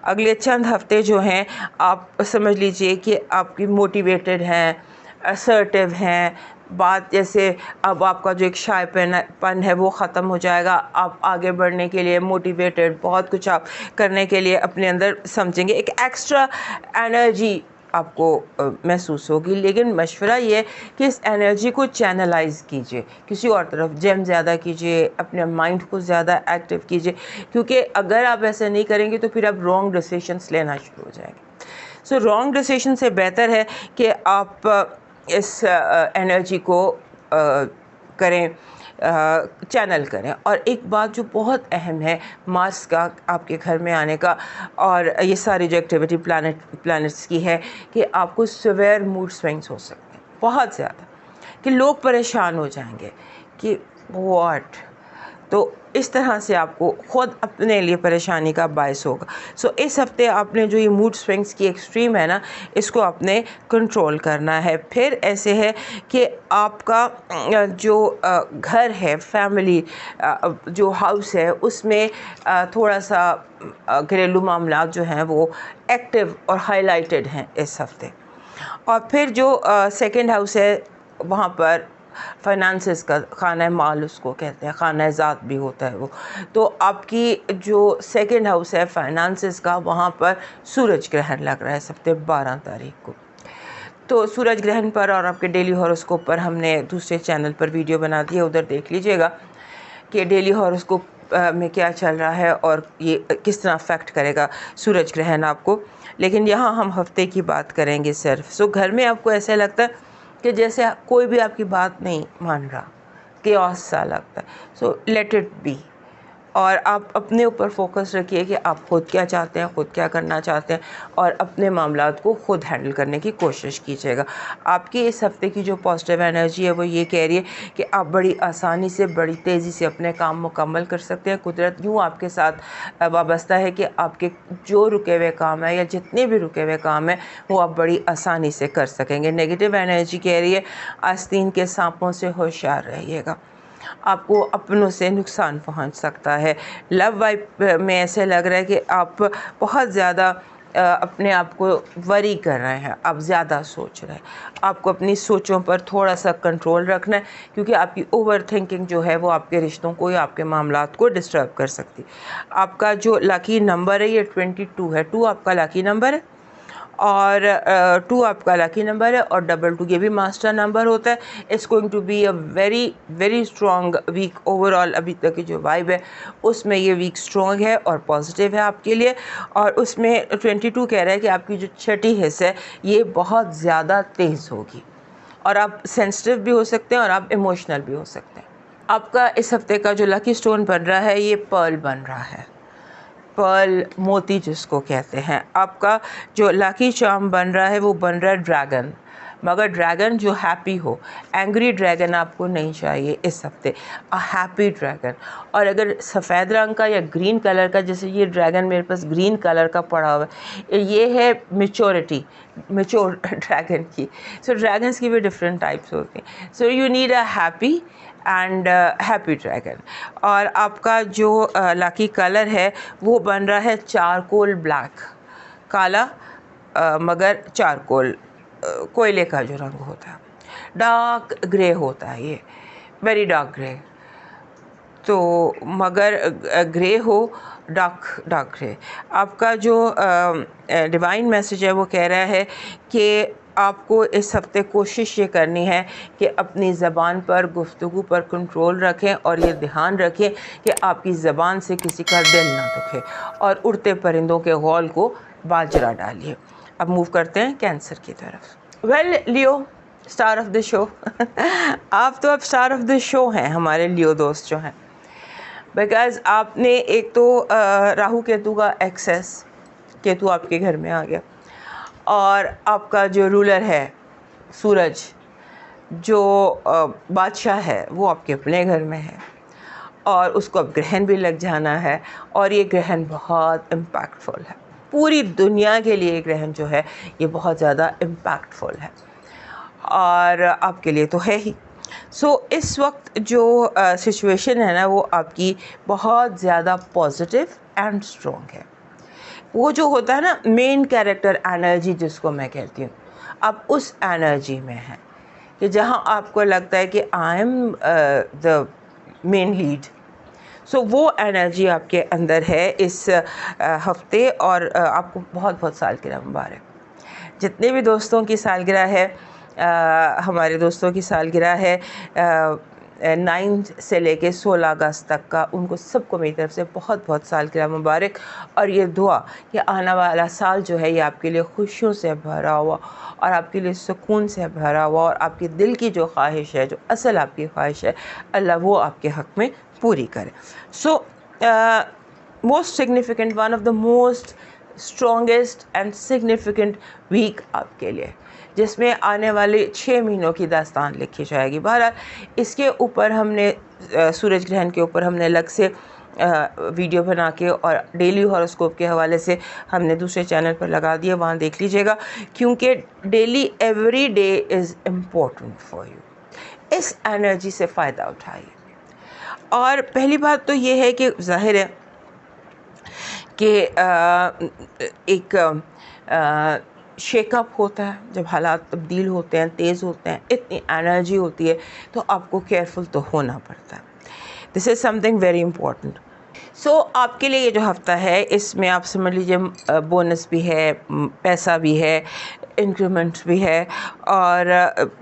अगले चंद हफ्ते जो हैं आप समझ लीजिए कि आपकी मोटिवेटेड हैं, असर्टिव हैं, बात जैसे अब आपका जो एक शायपन है वो ख़त्म हो जाएगा। आप आगे बढ़ने के लिए मोटिवेटेड, बहुत कुछ आप करने के लिए अपने अंदर समझेंगे, एक एक्स्ट्रा एनर्जी आपको महसूस होगी। लेकिन मशवरा ये है कि इस एनर्जी को चैनलाइज कीजिए, किसी और तरफ जेम ज़्यादा कीजिए, अपने माइंड को ज़्यादा एक्टिव कीजिए, क्योंकि अगर आप ऐसा नहीं करेंगे तो फिर आप रॉन्ग डिसीजंस लेना शुरू हो जाएंगे। सो रॉन्ग डिसीजन से बेहतर है कि आप इस एनर्जी को करें, चैनल करें। और एक बात जो बहुत अहम है मार्स का आपके घर में आने का, और ये सारी जो एक्टिविटी प्लैनेट्स की है, कि आपको सिवियर मूड स्विंग्स हो सकते हैं बहुत ज़्यादा, कि लोग परेशान हो जाएंगे कि व्हाट, तो इस तरह से आपको ख़ुद अपने लिए परेशानी का बायस होगा। सो इस हफ्ते आपने जो ये मूड स्विंग्स की एक्सट्रीम है ना, इसको आपने कंट्रोल करना है। फिर ऐसे है कि आपका जो घर है, फैमिली जो हाउस है, उसमें थोड़ा सा घरेलू मामलात जो हैं वो एक्टिव और हाईलाइटेड हैं इस हफ्ते। और फिर जो सेकंड हाउस है वहाँ पर फाइनेंसेस का खाना माल उसको कहते हैं, खाना ज़ात भी होता है वो। तो आपकी जो सेकंड हाउस है फाइनेंसेस का, वहाँ पर सूरज ग्रहण लग रहा है इस हफ्ते 12 तारीख को। तो सूरज ग्रहण पर और आपके डेली हॉरोस्कोप पर हमने दूसरे चैनल पर वीडियो बना दी है, उधर देख लीजिएगा कि डेली हॉरोस्कोप में क्या चल रहा है और ये किस तरह अफेक्ट करेगा सूरज ग्रहण आपको। लेकिन यहाँ हम हफ्ते की बात करेंगे सिर्फ। सो घर में आपको ऐसा लगता है कि जैसे कोई भी आपकी बात नहीं मान रहा, केओस सा लगता है। सो लेट इट बी, और आप अपने ऊपर फोकस रखिए कि आप खुद क्या चाहते हैं, खुद क्या करना चाहते हैं, और अपने मामलात को खुद हैंडल करने की कोशिश कीजिएगा। आपकी इस हफ्ते की जो पॉजिटिव एनर्जी है वो ये कह रही है कि आप बड़ी आसानी से, बड़ी तेज़ी से अपने काम मुकम्मल कर सकते हैं। कुदरत यूँ आपके साथ वाबस्ता है कि आपके जो रुके हुए काम है या जितने भी रुके हुए काम हैं वो आप बड़ी आसानी से कर सकेंगे। नेगेटिव एनर्जी कह रही है आस्तीन के सांपों से होशियार रहिएगा। आपको अपनों से नुकसान पहुंच सकता है। लव वाइफ में ऐसे लग रहा है कि आप बहुत ज़्यादा अपने आप को वरी कर रहे हैं, आप ज़्यादा सोच रहे हैं। आपको अपनी सोचों पर थोड़ा सा कंट्रोल रखना है, क्योंकि आपकी ओवर थिंकिंग जो है वो आपके रिश्तों को या आपके मामलात को डिस्टर्ब कर सकती है। आपका जो लकी नंबर है ये 22 है। 2 आपका लकी नंबर है और 2 आपका लकी नंबर है और 22 ये भी मास्टर नंबर होता है। It's going to be a very very strong week overall. अभी तक की जो वाइब है उसमें ये वीक स्ट्रॉन्ग है और पॉजिटिव है आपके लिए। और उसमें 22 कह रहा है कि आपकी जो छठी हिस्सा है ये बहुत ज़्यादा तेज़ होगी और आप सेंसिटिव भी हो सकते हैं और आप इमोशनल भी हो सकते हैं। आपका इस हफ्ते का जो लकी स्टोन बन रहा है ये पर्ल बन रहा है, पर्ल मोती जिसको कहते हैं। आपका जो लकी चार्म बन रहा है वो बन रहा है ड्रैगन, मगर ड्रैगन जो हैप्पी हो। एंग्री ड्रैगन आपको नहीं चाहिए इस हफ्ते, अ हैप्पी ड्रैगन। और अगर सफ़ेद रंग का या ग्रीन कलर का, जैसे ये ड्रैगन मेरे पास ग्रीन कलर का पड़ा हुआ है, ये है मैच्योरिटी, मैच्योर ड्रैगन की। सो ड्रैगन्स की भी डिफरेंट टाइप्स होती हैं। So you need a happy and happy dragon. और आपका जो लकी कलर है वो बन रहा है चारकोल ब्लैक, काला मगर चारकोल कोयले का जो रंग होता है, डार्क ग्रे होता है, ये वेरी डार्क ग्रे। तो मगर ग्रे हो, डार्क ग्रे। आपका जो डिवाइन मैसेज है वो कह रहा है कि आपको इस हफ्ते कोशिश ये करनी है कि अपनी ज़बान पर, गुफ्तगू पर कंट्रोल रखें और ये ध्यान रखें कि आपकी ज़बान से किसी का दिल ना दुखे और उड़ते परिंदों के गौल को बाजरा डालिए। अब मूव करते हैं कैंसर की तरफ। Well Leo, star of the show आप तो अब स्टार ऑफ द शो हैं हमारे लियो दोस्त जो हैं, बिकॉज़ आपने एक तो राहु केतु का एक्सेस, केतु आपके घर में आ गया और आपका जो रूलर है सूरज, जो बादशाह है, वो आपके अपने घर में है और उसको अब ग्रहण भी लग जाना है और ये ग्रहण बहुत इम्पैक्टफुल है। पूरी दुनिया के लिए ग्रहण जो है ये बहुत ज़्यादा इम्पैक्टफुल है और आपके लिए तो है ही। सो इस वक्त जो सिचुएशन है ना वो आपकी बहुत ज़्यादा पॉजिटिव एंड स्ट्रॉन्ग है। वो जो होता है ना मेन कैरेक्टर एनर्जी जिसको मैं कहती हूँ, आप उस एनर्जी में हैं कि जहाँ आपको लगता है कि I am the main lead. So वो एनर्जी आपके अंदर है इस हफ्ते और आपको बहुत बहुत सालगिरह मुबारक। जितने भी दोस्तों की सालगिरह है, हमारे दोस्तों की सालगिरह है 9 से लेके 16 अगस्त तक का, उनको सबको मेरी तरफ से बहुत बहुत सालगिरह मुबारक। और ये दुआ कि आने वाला साल जो है ये आपके लिए खुशियों से भरा हुआ और आपके लिए सुकून से भरा हुआ और आपके दिल की जो ख्वाहिश है, जो असल आपकी ख्वाहिश है, अल्लाह वो आपके हक़ में पूरी करे। So most significant, one of the most strongest and significant week आपके लिए, जिसमें आने वाले 6 महीनों की दास्तान लिखी जाएगी। बहरहाल इसके ऊपर हमने सूरज ग्रहण के ऊपर हमने अलग से वीडियो बना के और डेली हॉरोस्कोप के हवाले से हमने दूसरे चैनल पर लगा दिया, वहाँ देख लीजिएगा, क्योंकि daily every day is important for you. इस एनर्जी से फ़ायदा उठाइए। और पहली बात तो ये है कि ज़ाहिर है कि एक शेकअप होता है, जब हालात तब्दील होते हैं, तेज़ होते हैं, इतनी एनर्जी होती है, तो आपको केयरफुल तो होना पड़ता है। This is something very important. So आपके लिए ये जो हफ़्ता है इसमें आप समझ लीजिए बोनस भी है, पैसा भी है, इंक्रीमेंट भी है और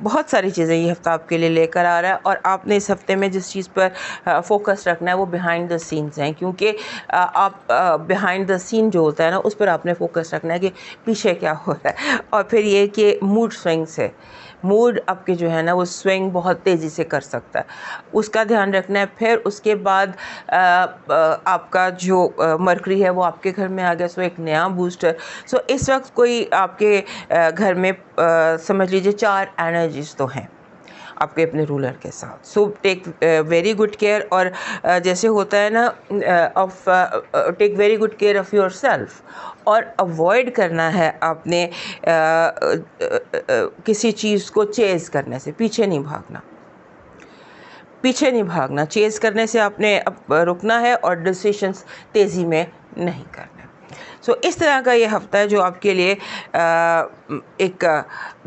बहुत सारी चीज़ें ये हफ़्ता आपके लिए लेकर आ रहा है। और आपने इस हफ़्ते में जिस चीज़ पर फोकस रखना है वो बिहाइंड द सीन्स हैं, क्योंकि आप बिहाइंड द सीन जो होता है ना उस पर आपने फोकस रखना है कि पीछे क्या हो रहा है। और फिर ये कि मूड स्विंग्स है, मूड आपके जो है ना वो स्विंग बहुत तेज़ी से कर सकता है, उसका ध्यान रखना है। फिर उसके बाद आपका जो मरकरी है वो आपके घर में आ गया, सो एक नया बूस्टर। सो इस वक्त कोई आपके घर में समझ लीजिए 4 एनर्जीज तो हैं आपके अपने रूलर के साथ। So take very good care. और जैसे होता है ना of take very good care of yourself, और अवॉइड करना है आपने किसी चीज़ को चेज़ करने से, पीछे नहीं भागना। पीछे नहीं भागना, चेज़ करने से आपने अब रुकना है और डिसीशंस तेज़ी में नहीं करना। इस तरह का ये हफ़्ता है जो आपके लिए एक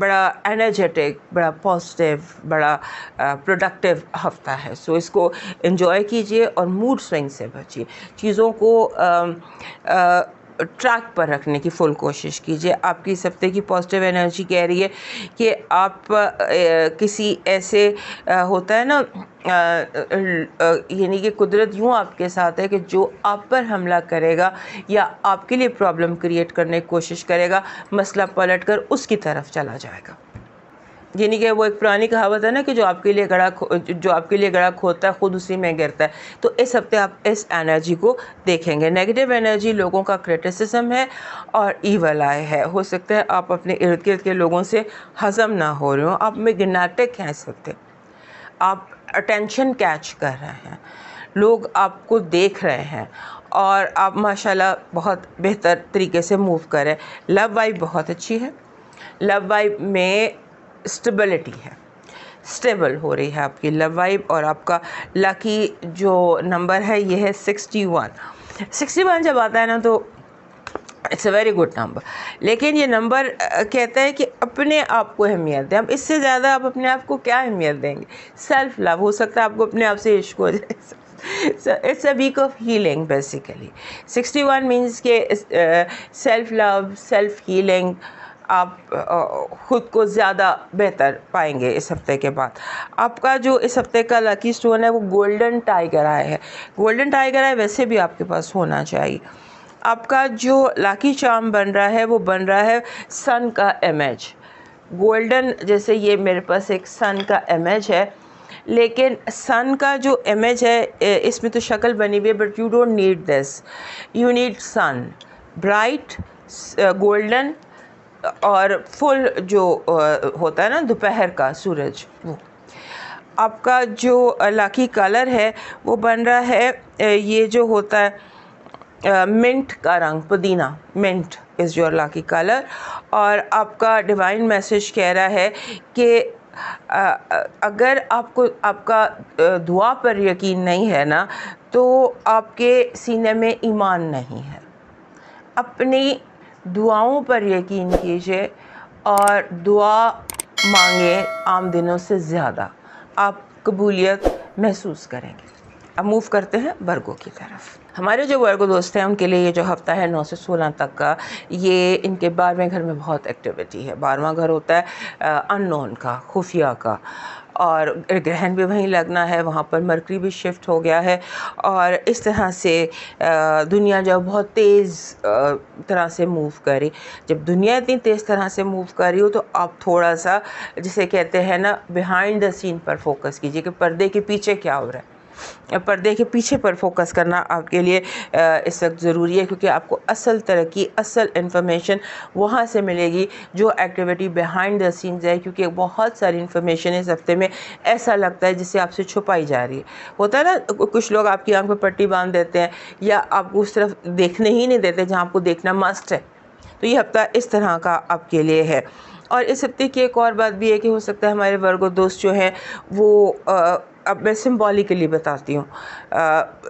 बड़ा एनर्जेटिक, बड़ा पॉजिटिव, बड़ा प्रोडक्टिव हफ़्ता है। इसको एंजॉय कीजिए और मूड स्विंग से बचिए। चीज़ों को ट्रैक पर रखने की फुल कोशिश कीजिए। आपकी इस हफ्ते की पॉजिटिव एनर्जी कह रही है कि आप किसी ऐसे होता है ना, यानी कि कुदरत यूँ आपके साथ है कि जो आप पर हमला करेगा या आपके लिए प्रॉब्लम क्रिएट करने की कोशिश करेगा, मसला पलट कर उसकी तरफ चला जाएगा। यानी कि वो एक पुरानी कहावत है ना कि जो आपके लिए गड़ा खोदता है खुद उसी में गिरता है। तो इस हफ्ते आप इस एनर्जी को देखेंगे। नेगेटिव एनर्जी लोगों का क्रिटिसिज्म है और ईवल आई है। हो सकता है आप अपने इर्द गिर्द के लोगों से हज़म ना हो रहे हो, आप मैग्नेटिक हैं इस हफ्ते, आप अटेंशन कैच कर रहे हैं, लोग आपको देख रहे हैं और आप माशाल्लाह बहुत बेहतर तरीके से मूव कर रहे हैं। लव वाइब बहुत अच्छी है। लव वाइब में स्टेबिलिटी है, स्टेबल हो रही है आपकी लव वाइब। और आपका लकी जो नंबर है ये है 61 जब आता है ना तो it's a very good number. लेकिन ये नंबर कहता है कि अपने आप को अहमियत दें। अब इससे ज़्यादा आप अपने आप को क्या अहमियत देंगे? Self love. हो सकता है आपको अपने आप से इश्क हो जाए। It's a week of healing basically. 61 means के सेल्फ लव, सेल्फ हीलिंग, आप ख़ुद को ज़्यादा बेहतर पाएंगे इस हफ्ते के बाद। आपका जो इस हफ्ते का लकी स्टोन है वो गोल्डन टाइगर आई है। गोल्डन टाइगर आई वैसे भी आपके पास होना चाहिए। आपका जो लकी चार्म बन रहा है वो बन रहा है सन का इमेज। गोल्डन, जैसे ये मेरे पास एक सन का इमेज है, लेकिन सन का जो इमेज है इसमें तो शक्ल बनी हुई है, but you don't need this, you need sun, bright golden और फुल जो होता है ना दोपहर का सूरज, वो। आपका जो लकी कलर है वो बन रहा है ये जो होता है मिंट का रंग, पुदीना, mint is your lucky colour. और आपका डिवाइन मैसेज कह रहा है कि अगर आपको आपका दुआ पर यकीन नहीं है ना, तो आपके सीने में ईमान नहीं है। अपनी दुआओं पर यकीन कीजिए और दुआ मांगे आम दिनों से ज़्यादा, आप कबूलियत महसूस करेंगे। अब मूव करते हैं वर्गों की तरफ। हमारे जो वर्गो दोस्त हैं उनके लिए ये जो हफ़्ता है 9 से 16 तक का, ये इनके 12वें घर में बहुत एक्टिविटी है। 12वां घर होता है अननोन का, खुफिया का, और ग्रहण भी वहीं लगना है, वहाँ पर मरकरी भी शिफ्ट हो गया है। और इस तरह से दुनिया जब बहुत तेज़ तरह से मूव करी, जब दुनिया इतनी तेज़ तरह से मूव कर रही हो तो आप थोड़ा सा, जिसे कहते हैं ना, बिहाइंड द सीन पर फोकस कीजिए कि पर्दे के पीछे क्या हो रहा है। पर्दे के पीछे पर फोकस करना आपके लिए इस वक्त ज़रूरी है, क्योंकि आपको असल तरक्की, असल इन्फॉर्मेशन वहाँ से मिलेगी जो एक्टिविटी बिहाइंड द सीन्स है। क्योंकि बहुत सारी इन्फॉर्मेशन इस हफ्ते में ऐसा लगता है जिससे आपसे छुपाई जा रही है। होता है ना, कुछ लोग आपकी आंख पर पट्टी बांध देते हैं या आपको उस तरफ देखने ही नहीं देते जहाँ आपको देखना मस्ट है। तो ये हफ्ता इस तरह का आपके लिए है। और इस हफ्ते की एक और बात भी है कि हो सकता है हमारे वर्गो दोस्त जो हैं वो अब मैं सिम्बॉलिकली बताती हूँ,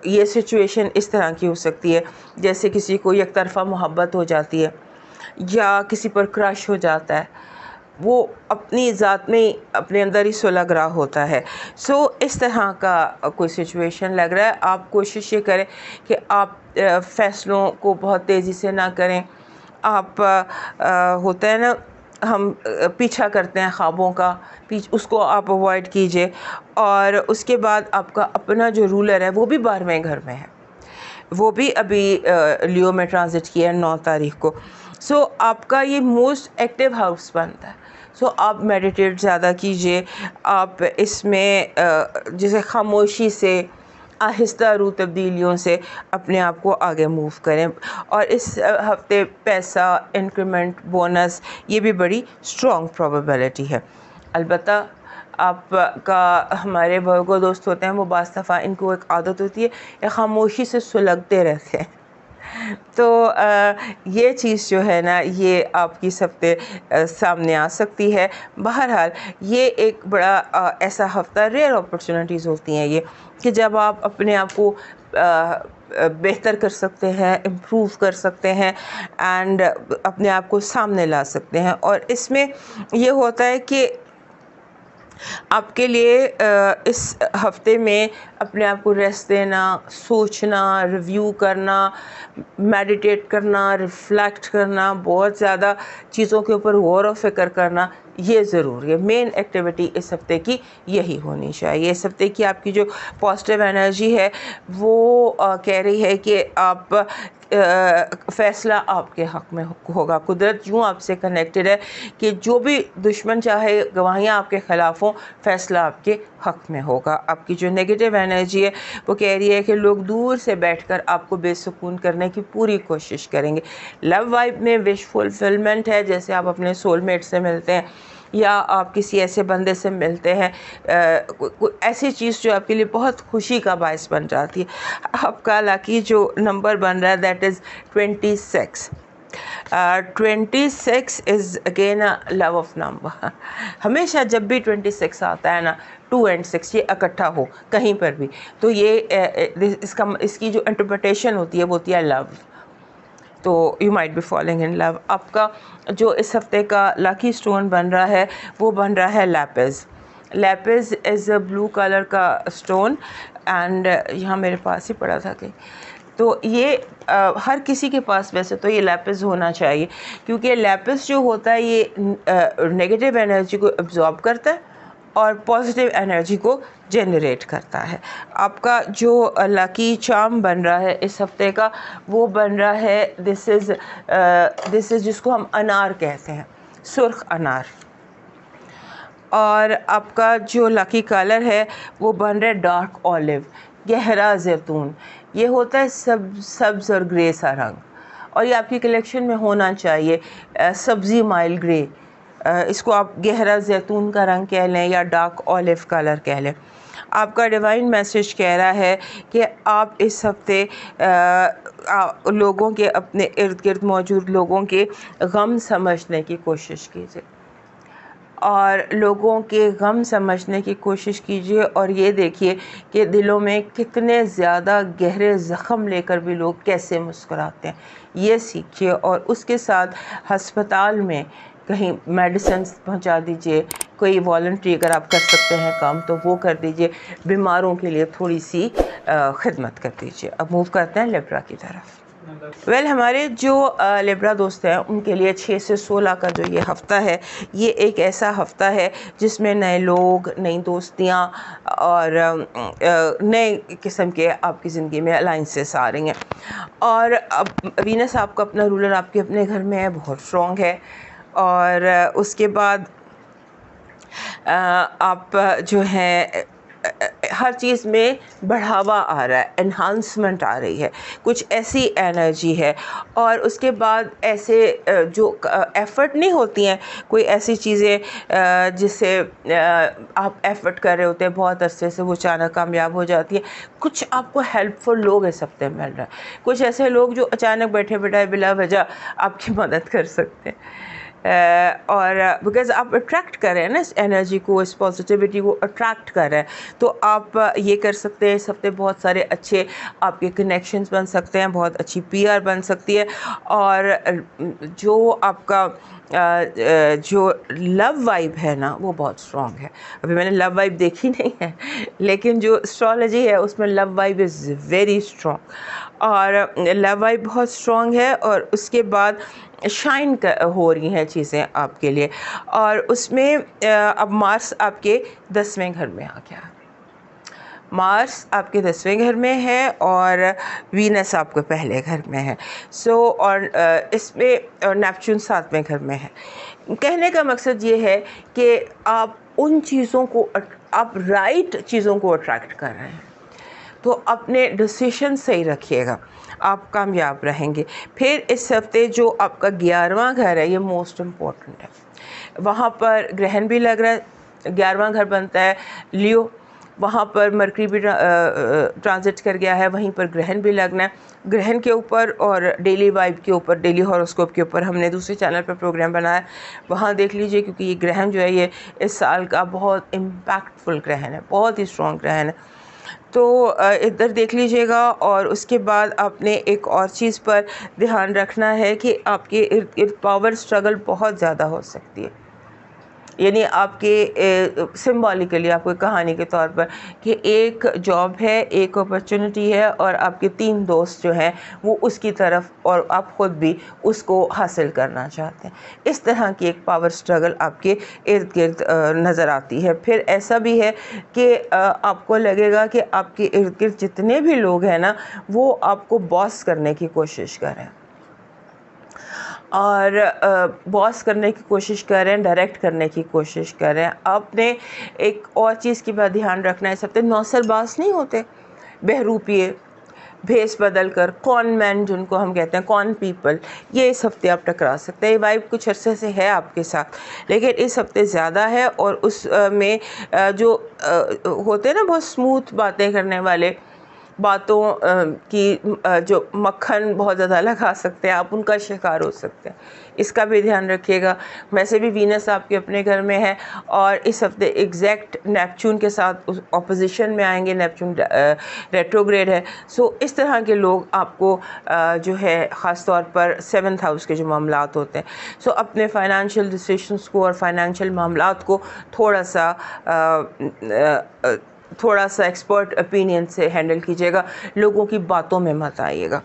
ये सिचुएशन इस तरह की हो सकती है जैसे किसी को एक तरफ़ा मोहब्बत हो जाती है या किसी पर क्रश हो जाता है, वो अपनी ज़ात में अपने अंदर ही सुलग रहा होता है। इस तरह का कोई सिचुएशन लग रहा है। आप कोशिश ये करें कि आप फ़ैसलों को बहुत तेज़ी से ना करें। आप होता है ना, हम पीछा करते हैं ख्वाबों का, उसको आप अवॉइड कीजिए। और उसके बाद आपका अपना जो रूलर है वो भी 12वें घर में है, वो भी अभी लियो में ट्रांजिट किया है 9 तारीख को। आपका ये मोस्ट एक्टिव हाउस बनता है। आप मेडिटेट ज़्यादा कीजिए। आप इसमें जैसे खामोशी से, आहिस्ता रू तब्दीलियों से अपने आप को आगे मूव करें। और इस हफ्ते पैसा, इंक्रीमेंट, बोनस, ये भी बड़ी स्ट्रॉन्ग प्रोबेबिलिटी है। अलबत्ता आपका हमारे वर्गो दोस्त होते हैं वो बाज़ दफ़ा इनको एक आदत होती है, खामोशी से सुलगते रहते हैं। तो ये चीज़ जो है ना, ये आपकी इस हफ्ते सामने आ सकती है। बहरहाल ये एक बड़ा ऐसा हफ्ता, रेयर अपॉर्चुनिटीज़ होती हैं ये, कि जब आप अपने आप को बेहतर कर सकते हैं, इम्प्रूव कर सकते हैं एंड अपने आप को सामने ला सकते हैं। और इसमें ये होता है कि आपके लिए इस हफ्ते में अपने आप को रेस्ट देना, सोचना, रिव्यू करना, मेडिटेट करना, रिफ्लेक्ट करना, बहुत ज़्यादा चीज़ों के ऊपर गौर व फिक्र करना, ये ज़रूरी है। मेन एक्टिविटी इस हफ्ते की यही होनी चाहिए। इस हफ्ते की आपकी जो पॉजिटिव एनर्जी है वो कह रही है कि आप फ़ैसला आपके हक़ में होगा। कुदरत यूँ आपसे कनेक्टेड है कि जो भी दुश्मन चाहे गवाहियाँ आपके ख़िलाफ़ हों, फ़ैसला आपके हक़ में होगा। आपकी जो नेगेटिव एनर्जी है वो कह रही है कि लोग दूर से बैठकर आपको बेसुकून करने की पूरी कोशिश करेंगे। लव वाइब में विश फुलफिलमेंट है, जैसे आप अपने सोलमेट से मिलते हैं या आप किसी ऐसे बंदे से मिलते हैं, ऐसी चीज़ जो आपके लिए बहुत खुशी का बायस बन जाती है। आपका लकी जो नंबर बन रहा है that is 26। 26 is again a love of number. हमेशा जब भी 26 आता है ना, 2 और 6 ये इकट्ठा हो कहीं पर भी, तो ये इसकी जो इंटरप्रिटेशन होती है वो होती है लव। तो you might be falling in love. आपका जो इस हफ्ते का लकी स्टोन बन रहा है वो बन रहा है Lapis. Lapis is a blue colour का स्टोन एंड यहाँ मेरे पास ही पड़ा था कि तो ये हर किसी के पास वैसे तो ये लैपिस होना चाहिए, क्योंकि लैपिस जो होता है ये नेगेटिव एनर्जी को एब्जॉर्ब करता है और पॉजिटिव एनर्जी को जनरेट करता है। आपका जो लकी चार्म बन रहा है इस हफ्ते का वो बन रहा है दिस इज़ जिसको हम अनार कहते हैं, सुर्ख अनार। और आपका जो लकी कलर है वो बन रहा है डार्क ऑलिव, गहरा जैतून। ये होता है सब्ज़ और ग्रे सा रंग, और ये आपकी कलेक्शन में होना चाहिए। सब्ज़ी माइल ग्रे, इसको आप गहरा जैतून का रंग कह लें या डार्क ऑलिव कलर कह लें। आपका डिवाइन मैसेज कह रहा है कि आप इस हफ्ते लोगों के, अपने इर्द गिर्द मौजूद लोगों के गम समझने की कोशिश कीजिए, और लोगों के गम समझने की कोशिश कीजिए, और ये देखिए कि दिलों में कितने ज़्यादा गहरे ज़ख़म लेकर भी लोग कैसे मुस्कुराते हैं, ये सीखिए। और उसके साथ हस्पताल में कहीं मेडिसिन पहुंचा दीजिए, कोई वॉलंटरी अगर आप कर सकते हैं काम तो वो कर दीजिए, बीमारों के लिए थोड़ी सी खिदमत कर दीजिए। अब मूव करते हैं लिब्रा की तरफ। हमारे जो लिब्रा दोस्त हैं उनके लिए 6 से 16 का जो ये हफ़्ता है, ये एक ऐसा हफ़्ता है जिसमें नए लोग, नई दोस्तियाँ और नए किस्म के आपकी ज़िंदगी में अलाइंसेस आ रही हैं। और अब वीनस आपका अपना रूलर आपके अपने घर में है, बहुत स्ट्रॉन्ग है। और उसके बाद आप जो है हर चीज़ में बढ़ावा आ रहा है, एनहांसमेंट आ रही है, कुछ ऐसी एनर्जी है। और उसके बाद ऐसे जो एफ़र्ट नहीं होती हैं, कोई ऐसी चीज़ें जिससे आप एफ़र्ट कर रहे होते हैं बहुत अरसे से, वो अचानक कामयाब हो जाती है। कुछ आपको हेल्पफुल लोग इस हफ्ते मिल रहा है, कुछ ऐसे लोग जो अचानक बैठे बिठाए बिला वजह आपकी मदद कर सकते हैं। और बिकॉज़ आप अट्रैक्ट कर रहे हैं ना इस एनर्जी को, इस पॉजिटिविटी को अट्रैक्ट कर रहे हैं, तो आप ये कर सकते हैं। इस हफ्ते बहुत सारे अच्छे आपके कनेक्शंस बन सकते हैं, बहुत अच्छी पीआर बन सकती है। और जो आपका जो लव वाइब है ना वो बहुत स्ट्रॉन्ग है। अभी मैंने लव वाइब देखी नहीं है, लेकिन जो एस्ट्रोलॉजी है उसमें love vibe is very strong, और लव वाइब बहुत स्ट्रॉन्ग है। और उसके बाद शाइन हो रही हैं चीज़ें आपके लिए, और उसमें अब मार्स आपके 10वें घर में आ गया। मार्स आपके 10वें घर में है और वीनस आपके पहले घर में है। और इसमें नेपच्यून 7वें घर में है। कहने का मकसद ये है कि आप उन चीज़ों को, आप राइट चीज़ों को अट्रैक्ट कर रहे हैं, तो अपने डिसीजन सही रखिएगा, आप कामयाब रहेंगे। फिर इस हफ्ते जो आपका 11वां घर है, ये मोस्ट इम्पॉर्टेंट है। वहाँ पर ग्रहण भी लग रहा है, 11वां घर बनता है लियो, वहाँ पर मरकरी भी ट्रांजिट कर गया है, वहीं पर ग्रहण भी लगना है। ग्रहण के ऊपर और डेली वाइब के ऊपर, डेली हॉरोस्कोप के ऊपर हमने दूसरे चैनल पर प्रोग्राम बनाया, वहाँ देख लीजिए, क्योंकि ये ग्रहण जो है ये इस साल का बहुत इम्पैक्टफुल ग्रहण है, बहुत ही स्ट्रॉन्ग ग्रहण है। तो इधर देख लीजिएगा। और उसके बाद आपने एक और चीज़ पर ध्यान रखना है कि आपके इर्द गिर्द पावर स्ट्रगल बहुत ज़्यादा हो सकती है, यानी आपके सिम्बॉलिकली आपको कहानी के तौर पर कि एक जॉब है, एक अपॉर्चुनिटी है और आपके 3 दोस्त जो हैं वो उसकी तरफ और आप ख़ुद भी उसको हासिल करना चाहते हैं। इस तरह की एक पावर स्ट्रगल आपके इर्द गिर्द नज़र आती है। फिर ऐसा भी है कि आपको लगेगा कि आपके इर्द गिर्द जितने भी लोग हैं ना, वो आपको बॉस करने की कोशिश कर रहे हैं और बॉस करने की कोशिश कर रहे हैं, डायरेक्ट करने की कोशिश कर रहे हैं। आपने एक और चीज़ की बात ध्यान रखना है, सबसे नौसरबाज नहीं होते, बहरूपिये, भेस बदल कर, कॉन मैन जिनको हम कहते हैं, कॉन पीपल, ये इस हफ्ते आप टकरा सकते हैं। ये वाइब कुछ अरसे से है आपके साथ, लेकिन इस हफ्ते ज़्यादा है। और उस में जो होते हैं ना बहुत स्मूथ बातें करने वाले, बातों की जो मक्खन बहुत ज़्यादा लगा सकते हैं, आप उनका शिकार हो सकते हैं, इसका भी ध्यान रखिएगा। वैसे भी वीनस आपके अपने घर में है और इस हफ्ते एग्जैक्ट नेपच्यून के साथ उस ऑपोजिशन में आएंगे, नेपच्यून रेट्रोग्रेड है। सो इस तरह के लोग आपको जो है ख़ास तौर पर 7th हाउस के जो मामलात होते हैं, सो अपने फाइनेंशियल डिसीजंस को और फाइनेंशियल मामलात को थोड़ा सा एक्सपर्ट ओपिनियन से हैंडल कीजिएगा, लोगों की बातों में मत आइएगा।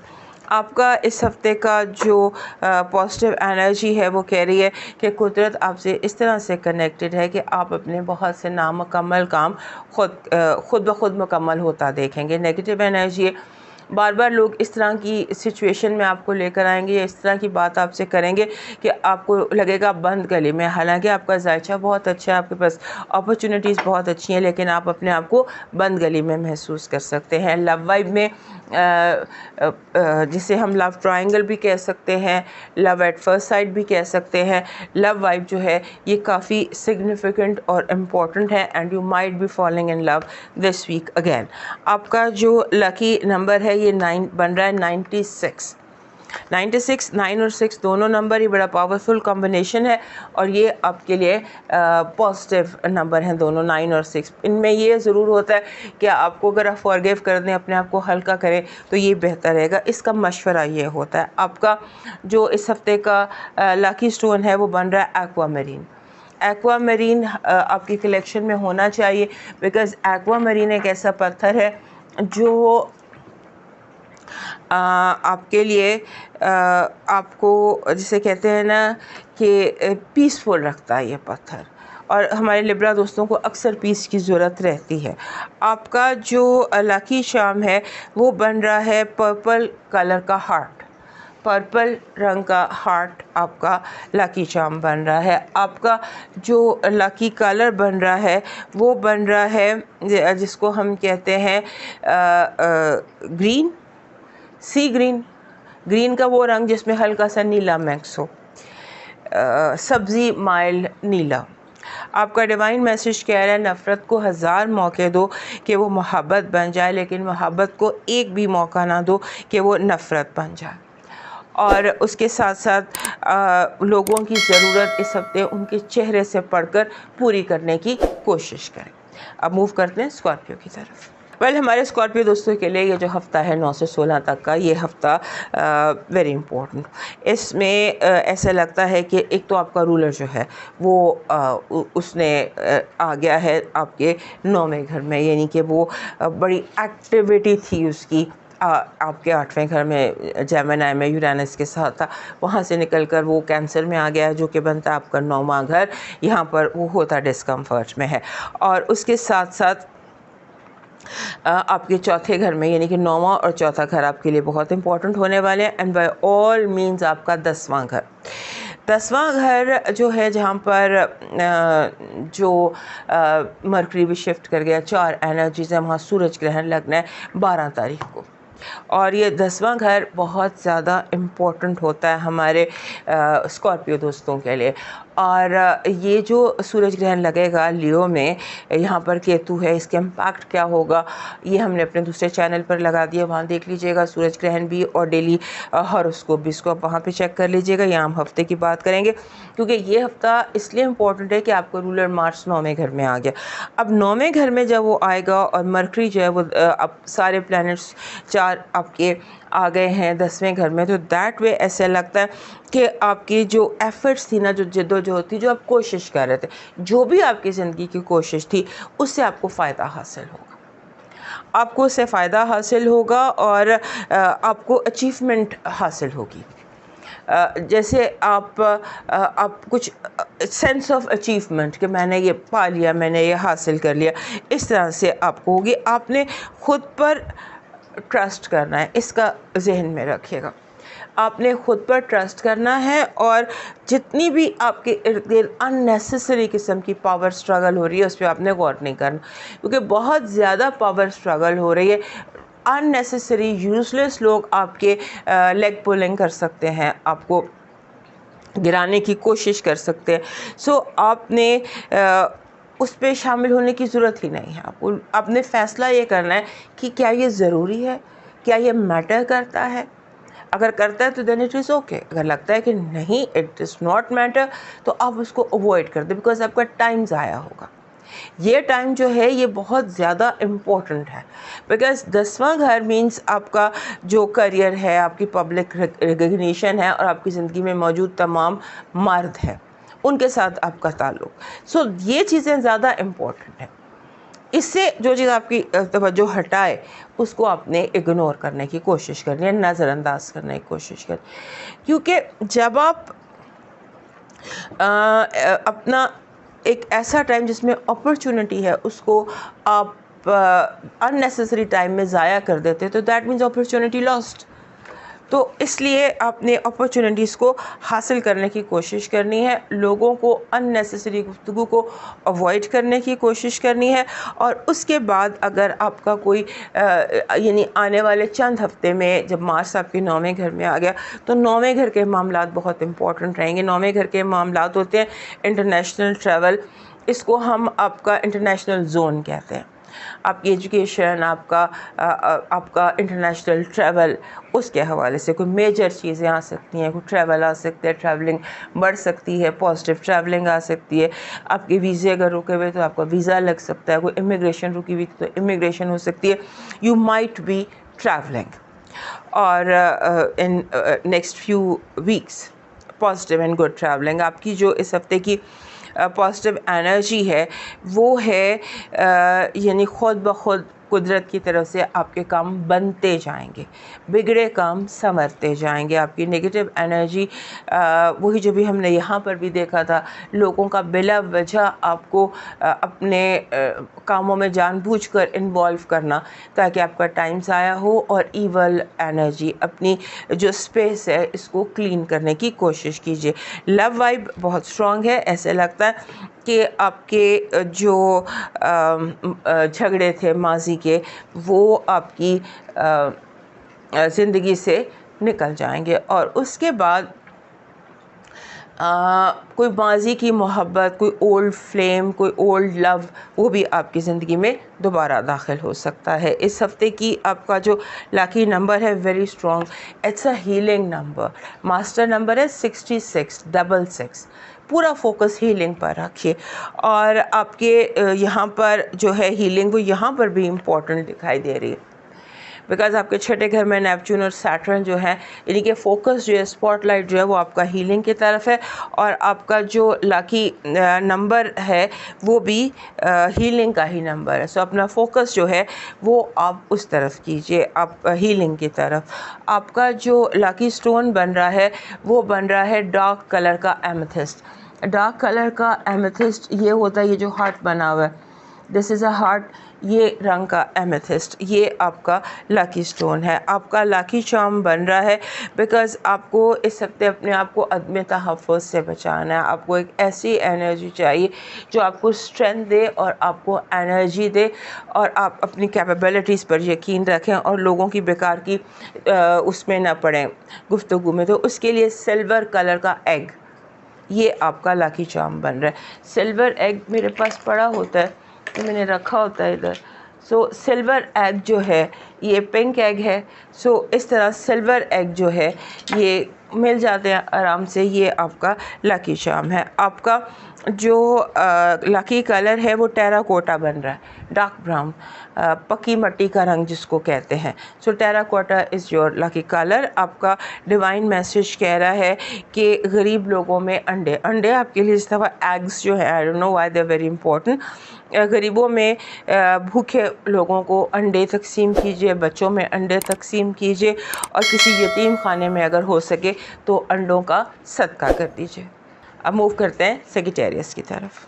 आपका इस हफ्ते का जो पॉजिटिव एनर्जी है वो कह रही है कि कुदरत आपसे इस तरह से कनेक्टेड है कि आप अपने बहुत से नामुकम्मल काम खुद ब खुद मुकम्मल होता देखेंगे। नेगेटिव एनर्जी है, बार बार लोग इस तरह की सिचुएशन में आपको लेकर आएंगे या इस तरह की बात आपसे करेंगे कि आपको लगेगा बंद गली में। हालांकि आपका जायचा बहुत अच्छा है, आपके पास अपॉर्चुनिटीज़ बहुत अच्छी हैं, लेकिन आप अपने आप को बंद गली में महसूस कर सकते हैं। लव वाइब में जिसे हम लव ट्रायंगल भी कह सकते हैं, लव एट फर्स्ट साइट भी कह सकते हैं, लव वाइब जो है ये काफ़ी सिग्निफिकेंट और इम्पॉर्टेंट है and you might be falling in love this week again. आपका जो लकी नंबर है ये 9 बन रहा है 96। 96, 9 और 6 दोनों नंबर ही बड़ा पावरफुल कॉम्बिनेशन है और ये आपके लिए पॉजिटिव नंबर हैं दोनों, 9 और 6। इनमें ये ज़रूर होता है कि आपको अगर आप फॉरगिव कर दें, अपने आप को हल्का करें तो ये बेहतर रहेगा। इसका मशवरा ये होता है। आपका जो इस हफ्ते का लकी स्टोन है वो बन रहा है एक्वामरीन। एक्वामरीन आपकी कलेक्शन में होना चाहिए, बिकॉज़ एक्वामरीन एक ऐसा पत्थर है जो आपके लिए आपको जिसे कहते हैं ना कि पीसफुल रखता है ये पत्थर, और हमारे लिब्रा दोस्तों को अक्सर पीस की ज़रूरत रहती है। आपका जो लकी शाम है वो बन रहा है पर्पल कलर का हार्ट, पर्पल रंग का हार्ट आपका लकी चार्म बन रहा है। आपका जो लकी कलर बन रहा है वो बन रहा है जिसको हम कहते हैं ग्रीन, सी ग्रीन। ग्रीन का वो रंग जिसमें हल्का सा नीला मिक्स हो, सब्ज़ी माइल्ड नीला। आपका डिवाइन मैसेज कह रहा है नफ़रत को 1000 मौके दो कि वो मोहब्बत बन जाए, लेकिन मोहब्बत को एक भी मौका ना दो कि वो नफ़रत बन जाए। और उसके साथ साथ लोगों की ज़रूरत इस हफ्ते उनके चेहरे से पढ़कर पूरी करने की कोशिश करें। अब मूव करते हैं स्कॉर्पियो की तरफ। हमारे स्कॉर्पियो दोस्तों के लिए ये जो हफ़्ता है 9 से 16 तक का, ये हफ़्ता वेरी इम्पोर्टेंट। इसमें ऐसा लगता है कि एक तो आपका रूलर जो है वो उसने आ गया है आपके 9वें घर में, यानी कि वो बड़ी एक्टिविटी थी उसकी आपके 8वें घर में, जेमिनी में यूरेनस के साथ था, वहाँ से निकलकर वो कैंसर में आ गया है जो कि बनता है आपका 9वां घर। यहाँ पर वो होता डिस्कम्फर्ट में है। और उसके साथ साथ आपके 4थे घर में, यानी कि 9वां और 4था घर आपके लिए बहुत इंपॉर्टेंट होने वाले हैं। एंड बाय ऑल मीन्स आपका 10वां घर, 10वां घर जो है जहाँ पर जो मरकरी भी शिफ्ट कर गया, 4 एनर्जीज है, वहाँ सूरज ग्रहण लगना है 12 तारीख को। और ये 10वां घर बहुत ज़्यादा इम्पोर्टेंट होता है हमारे स्कॉर्पियो दोस्तों के लिए। और ये जो सूरज ग्रहण लगेगा लियो में, यहाँ पर केतु है, इसके इम्पैक्ट क्या होगा ये हमने अपने दूसरे चैनल पर लगा दिया, वहाँ देख लीजिएगा सूरज ग्रहण भी और डेली हॉरोस्कोप भी, इसको आप वहाँ पे चेक कर लीजिएगा। यहाँ हम हफ्ते की बात करेंगे क्योंकि ये हफ्ता इसलिए इम्पोर्टेंट है कि आपको रूलर मार्स 9वें घर में आ गया। अब 9वें घर में जब वो आएगा और मरकरी जो है वो अब सारे प्लैनेट्स 4 आपके आ गए हैं 10वें घर में, तो दैट वे ऐसा लगता है कि आपकी जो एफर्ट्स थी ना, जो जद्दोजहद थी, जो आप कोशिश कर रहे थे, जो भी आपकी ज़िंदगी की कोशिश थी, उससे आपको फ़ायदा हासिल होगा, आपको उससे फ़ायदा हासिल होगा और आपको अचीवमेंट हासिल होगी। जैसे आप कुछ सेंस ऑफ अचीवमेंट कि मैंने ये पा लिया, मैंने ये हासिल कर लिया, इस तरह से आपको होगी। आपने खुद पर ट्रस्ट करना है, इसका जहन में रखिएगा। आपने खुद पर ट्रस्ट करना है और जितनी भी आपके इर्द गिर्द अननेसेसरी किस्म की पावर स्ट्रगल हो रही है उस पर आपने गौर नहीं करना, क्योंकि बहुत ज़्यादा पावर स्ट्रगल हो रही है। अननेसेसरी यूज़लेस लोग आपके लेग पुलिंग कर सकते हैं, आपको गिराने की कोशिश कर सकते हैं। सो आपने उस पर शामिल होने की ज़रूरत ही नहीं है। आपने फ़ैसला ये करना है कि क्या ये ज़रूरी है, क्या ये मैटर करता है। अगर करता है तो देन इट इज़ ओके, अगर लगता है कि नहीं इट इज़ नॉट मैटर तो आप उसको अवॉइड कर दें, बिकॉज आपका टाइम ज़ाया होगा। ये टाइम जो है ये बहुत ज़्यादा इम्पोर्टेंट है, बिकॉज 10वां घर मीन्स आपका जो करियर है, आपकी पब्लिक रिकग्निशन है और आपकी ज़िंदगी में मौजूद तमाम मर्द हैं, उनके साथ आपका ताल्लुक। सो ये चीज़ें ज़्यादा इम्पोर्टेंट हैं। इससे जो चीज़ आपकी तवज्जो हटाए उसको आपने इग्नोर करने की कोशिश करनी है, नज़रअंदाज करने की कोशिश करनी, क्योंकि जब आप अपना एक ऐसा टाइम जिसमें अपॉर्चुनिटी है उसको आप अननेसेसरी टाइम में ज़ाया कर देते तो दैट मीन्स अपॉर्चुनिटी लॉस्ट। तो इसलिए आपने अपॉर्चुनिटीज़ को हासिल करने की कोशिश करनी है, लोगों को अननेसेसरी गुफ्तगू को अवॉइड करने की कोशिश करनी है। और उसके बाद अगर आपका कोई यानी आने वाले चंद हफ्ते में जब मार्स आपके 9वें घर में आ गया तो 9वें घर के मामलात बहुत इंपॉर्टेंट रहेंगे। 9वें घर के मामलात होते हैं इंटरनेशनल ट्रैवल, इसको हम आपका इंटरनेशनल जोन कहते हैं। आपकी एजुकेशन, आपका इंटरनेशनल ट्रैवल, उसके हवाले से कोई मेजर चीज़ें आ सकती हैं, कोई ट्रैवल आ सकता है, ट्रैवलिंग बढ़ सकती है, पॉजिटिव ट्रैवलिंग आ सकती है। आपके वीज़े अगर रुके हुए तो आपका वीज़ा लग सकता है, कोई इमिग्रेशन रुकी हुई तो इमिग्रेशन हो सकती है। यू माइट बी ट्रैवलिंग और in next few weeks positive and good travelling. आपकी जो इस हफ्ते की पॉजिटिव एनर्जी है वो है यानी खुद ब खुद कुदरत की तरफ से आपके काम बनते जाएंगे, बिगड़े काम संवरते जाएंगे। आपकी नेगेटिव एनर्जी वही जो भी हमने यहाँ पर भी देखा था, लोगों का बिला वजह आपको अपने कामों में जानबूझकर इन्वॉल्व करना ताकि आपका टाइम ज़ाया हो, और ईवल एनर्जी अपनी जो स्पेस है इसको क्लीन करने की कोशिश कीजिए। लव वाइब बहुत स्ट्रॉन्ग है, ऐसे लगता है कि आपके जो झगड़े थे माजी के वो आपकी ज़िंदगी से निकल जाएंगे, और उसके बाद कोई माजी की मोहब्बत, कोई ओल्ड फ्लेम, कोई ओल्ड लव, वो भी आपकी ज़िंदगी में दोबारा दाखिल हो सकता है। इस हफ्ते की आपका जो लकी नंबर है very strong, it's a healing number, master number है 6666। पूरा फोकस हीलिंग पर रखिए, और आपके यहाँ पर जो है हीलिंग वो यहाँ पर भी इम्पोर्टेंट दिखाई दे रही है, बिकॉज़ आपके छठे घर में नेपच्यून और सैटर्न जो है, यानी कि फोकस जो है, स्पॉटलाइट जो है वो आपका हीलिंग की तरफ है, और आपका जो लकी नंबर है वो भी हीलिंग का ही नंबर है। सो अपना फोकस जो है वो आप उस तरफ कीजिए, आप हीलिंग की तरफ। आपका जो लकी स्टोन बन रहा है वो बन रहा है डार्क कलर का एमेथिस्ट। डार्क कलर का एमेथिस्ट ये होता है, ये जो हार्ट बना हुआ है, दिस इज़ अ हार्ट, ये रंग का एमेथिस्ट, ये आपका लकी स्टोन है। आपका लकी चार्म बन रहा है बिकॉज़ आपको इस हफ्ते अपने आप को अदम तहफ़्फ़ुज़ से बचाना है। आपको एक ऐसी एनर्जी चाहिए जो आपको स्ट्रेंथ दे और आपको एनर्जी दे, और आप अपनी कैपेबिलिटीज़ पर यकीन रखें और लोगों की बेकार की उसमें ना पड़ें गुफ्तगू में। तो उसके लिए सिल्वर कलर का एग, ये आपका लकी चार्म बन रहा है। सिल्वर एग मेरे पास पड़ा होता है, तो मैंने रखा होता है इधर। सो सिल्वर एग जो है ये पिंक एग है। सो इस तरह सिल्वर एग जो है ये मिल जाते हैं आराम से। ये आपका लकी चार्म है। आपका जो लकी कलर है वो टेराकोटा बन रहा है, डार्क ब्राउन, पक्की मिट्टी का रंग जिसको कहते हैं। So terracotta is your lucky colour. आपका डिवाइन मैसेज कह रहा है कि गरीब लोगों में अंडे आपके लिए इस दफ़ा एग्स जो है, I don't know why they are very important. गरीबों में भूखे लोगों को अंडे तकसीम कीजिए, बच्चों में अंडे तकसीम कीजिए, और किसी यतीम खाने में अगर हो सके तो अंडों का सदका कर दीजिए। अब मूव करते हैं सेजिटेरियस की तरफ।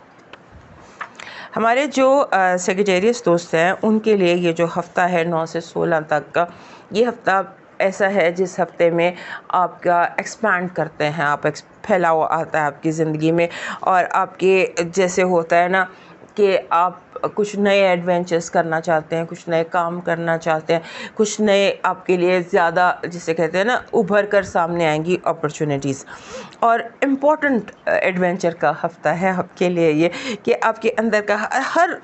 हमारे जो सेजिटेरियस दोस्त हैं उनके लिए ये जो हफ़्ता है 9 से 16 तक का, ये हफ़्ता ऐसा है जिस हफ्ते में आपका एक्सपैंड करते हैं आप, फैलाव आता है आपकी ज़िंदगी में, और आपके जैसे होता है ना कि आप कुछ नए एडवेंचर्स करना चाहते हैं, कुछ नए काम करना चाहते हैं, कुछ नए आपके लिए ज़्यादा जिसे कहते हैं ना उभर कर सामने आएंगी अपॉर्चुनिटीज़। और इम्पोर्टेंट एडवेंचर का हफ़्ता है आपके लिए ये कि आपके अंदर का हर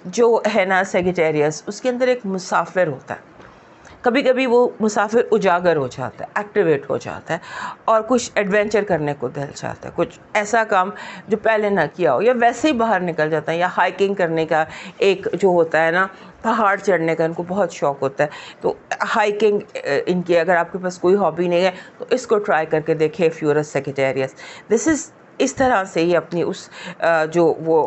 जो है ना सेजिटेरियस, उसके अंदर एक मुसाफिर होता है। कभी कभी वो मुसाफिर उजागर हो जाता है, एक्टिवेट हो जाता है, और कुछ एडवेंचर करने को दिल चाहता है, कुछ ऐसा काम जो पहले ना किया हो, या वैसे ही बाहर निकल जाता है, या हाइकिंग करने का एक जो होता है ना, पहाड़ चढ़ने का इनको बहुत शौक़ होता है। तो हाइकिंग इनकी, अगर आपके पास कोई हॉबी नहीं है तो इसको ट्राई करके देखें। If you are a Sagittarius, this is इस तरह से ही अपनी उस जो वो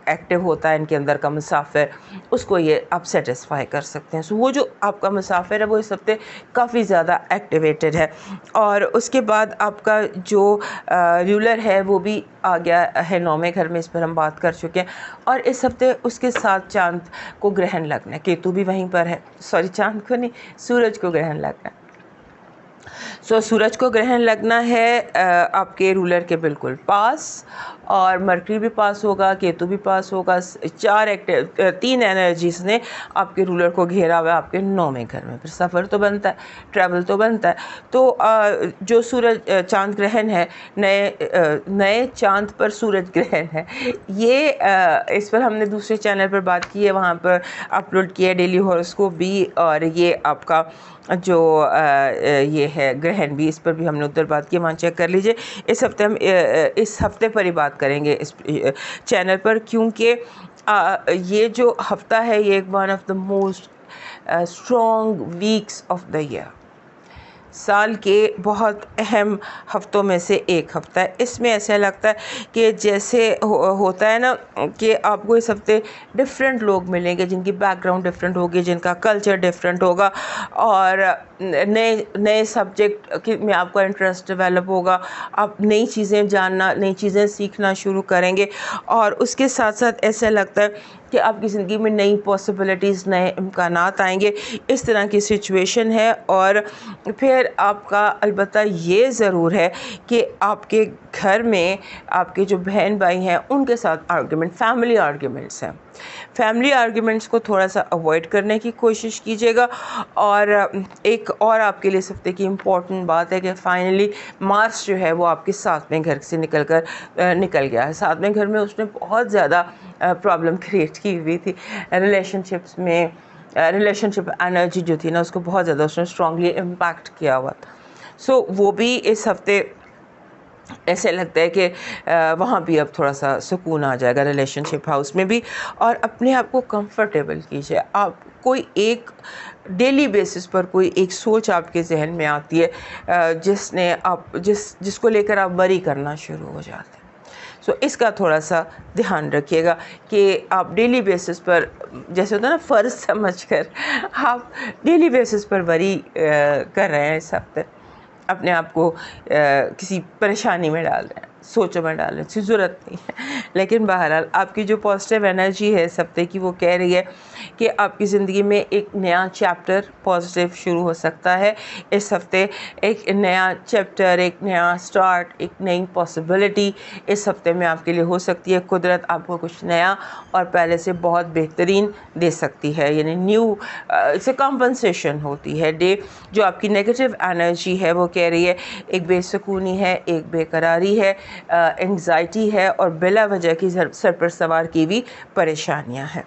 एक्टिव होता है इनके अंदर का मुसाफिर, उसको ये आप सेटिस्फाई कर सकते हैं। सो वो जो आपका मुसाफिर है वो इस हफ्ते काफ़ी ज़्यादा एक्टिवेटेड है। और उसके बाद आपका जो रूलर है वो भी आ गया है 9वें घर में, इस पर हम बात कर चुके हैं। और इस हफ्ते उसके साथ चांद को ग्रहण लगना है, केतु भी वहीं पर है, सॉरी चांद को नहीं, सूरज को ग्रहण लगना है। सो सूरज को ग्रहण लगना है आपके रूलर के बिल्कुल पास, और मरकरी भी पास होगा, केतु भी पास होगा। 3 एनर्जीज ने आपके रूलर को घेरा हुआ है आपके 9वें घर में। फिर सफ़र तो बनता है, ट्रैवल तो बनता है। तो जो सूरज चांद ग्रहण है, नए चांद पर सूरज ग्रहण है, ये इस पर हमने दूसरे चैनल पर बात की है, वहाँ पर अपलोड किया है डेली हॉरोस्कोप भी, और ये आपका जो ये है ग्रहण भी, इस पर भी हमने उधर बात की, वहाँ चेक कर लीजिए। इस हफ्ते हम इस हफ्ते पर ही बात करेंगे इस चैनल पर, क्योंकि ये जो हफ्ता है ये एक one of the most strong weeks of the year, साल के बहुत अहम हफ्तों में से एक हफ्ता है। इसमें ऐसा लगता है कि जैसे होता है ना कि आपको इस हफ्ते डिफरेंट लोग मिलेंगे जिनकी बैकग्राउंड डिफरेंट होगी, जिनका कल्चर डिफरेंट होगा, और नए सब्जेक्ट में आपका इंटरेस्ट डेवलप होगा। आप नई चीज़ें जानना, नई चीज़ें सीखना शुरू करेंगे, और उसके साथ साथ ऐसा लगता है कि आपकी ज़िंदगी में नई पॉसिबिलिटीज़, नए इम्कानात आएंगे। इस तरह की सिचुएशन है। और फिर आपका अलबत्ता ये ज़रूर है कि आपके घर में आपके जो बहन भाई हैं उनके साथ आर्ग्यूमेंट, फैमिली आर्ग्यूमेंट्स हैं, फैमिली आर्ग्यूमेंट्स को थोड़ा सा अवॉइड करने की कोशिश कीजिएगा। और एक और आपके लिए इस हफ्ते की इम्पॉर्टेंट बात है कि फाइनली मार्स जो है वो आपके 7वें घर से निकल गया है। 7वें घर में उसने बहुत ज़्यादा प्रॉब्लम क्रिएट की हुई थी रिलेशनशिप्स में, रिलेशनशिप एनर्जी जो थी ना उसको बहुत ज़्यादा उसने स्ट्रांगली इम्पैक्ट किया हुआ था। सो वो भी इस हफ्ते ऐसे लगता है कि वहाँ भी अब थोड़ा सा सुकून आ जाएगा रिलेशनशिप हाउस में भी। और अपने आप को कंफर्टेबल कीजिए। आप कोई एक डेली बेसिस पर कोई एक सोच आपके जहन में आती है जिसको लेकर आप वरी करना शुरू हो जाते हैं। सो इसका थोड़ा सा ध्यान रखिएगा कि आप डेली बेसिस पर, जैसे होता है ना फ़र्ज समझकर, आप डेली बेसिस पर वरी कर रहे हैं, इस हफ्ते अपने आप को किसी परेशानी में डाल रहे हैं, सोचों में डाल रहे हैं, इसकी ज़रूरत नहीं है। लेकिन बहरहाल आपकी जो पॉजिटिव एनर्जी है इस हफ्ते की, वो कह रही है कि आपकी ज़िंदगी में एक नया चैप्टर पॉजिटिव शुरू हो सकता है इस हफ्ते। एक नया चैप्टर, एक नया स्टार्ट, एक नई पॉसिबिलिटी इस हफ्ते में आपके लिए हो सकती है। कुदरत आपको कुछ नया और पहले से बहुत बेहतरीन दे सकती है, यानी न्यू इससे कॉम्पनसेशन होती है। डे जो आपकी नेगेटिव एनर्जी है वो कह रही है एक बेसुकूनी है, एक बेकरारी है, एंग्जाइटी है और बिला वजह की सर पर सवार की हुई परेशानियां हैं।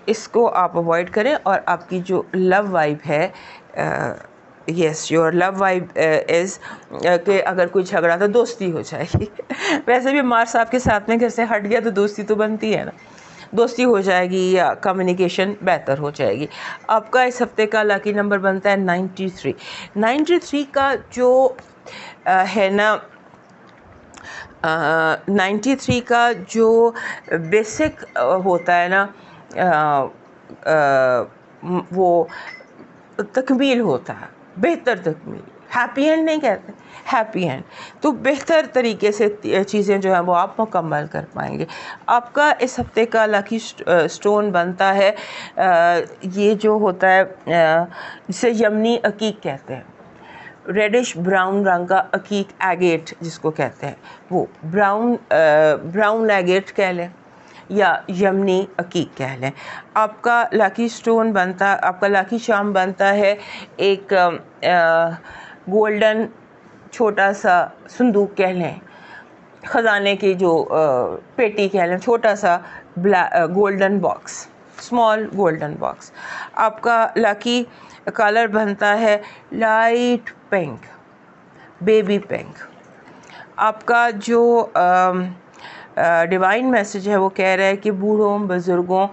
इसको आप अवॉइड करें और आपकी जो लव वाइब है, yes your love vibe is कि अगर कोई झगड़ा तो दोस्ती हो जाएगी वैसे भी मार्स आपके साथ में घर से हट गया तो दोस्ती तो बनती है ना, दोस्ती हो जाएगी या कम्युनिकेशन बेहतर हो जाएगी। आपका इस हफ्ते का लकी नंबर बनता है 93। 93 का जो है ना 93 का जो बेसिक होता है ना वो तकमील होता है, बेहतर तकमील, हैप्पी एंड नहीं कहते, हैप्पी एंड, तो बेहतर तरीके से चीज़ें जो हैं वो आप मुकम्मल कर पाएंगे। आपका इस हफ्ते का लकी स्टोन बनता है ये जो होता है जिसे यमनी अकीक कहते हैं, रेडिश ब्राउन रंग का अकीक एगेट जिसको कहते हैं, वो ब्राउन एगेट कह लें या यमनी अकीक कह लें। आपका लकी स्टोन बनता, आपका लकी चार्म बनता है एक गोल्डन छोटा सा संदूक कह लें, ख़जाने की जो पेटी कह लें, छोटा सा golden box, small golden box. आपका लकी कलर बनता है लाइट पिंक, बेबी पिंक। आपका जो डिवाइन मैसेज है वो कह रहा है कि बूढ़ों बुज़ुर्गों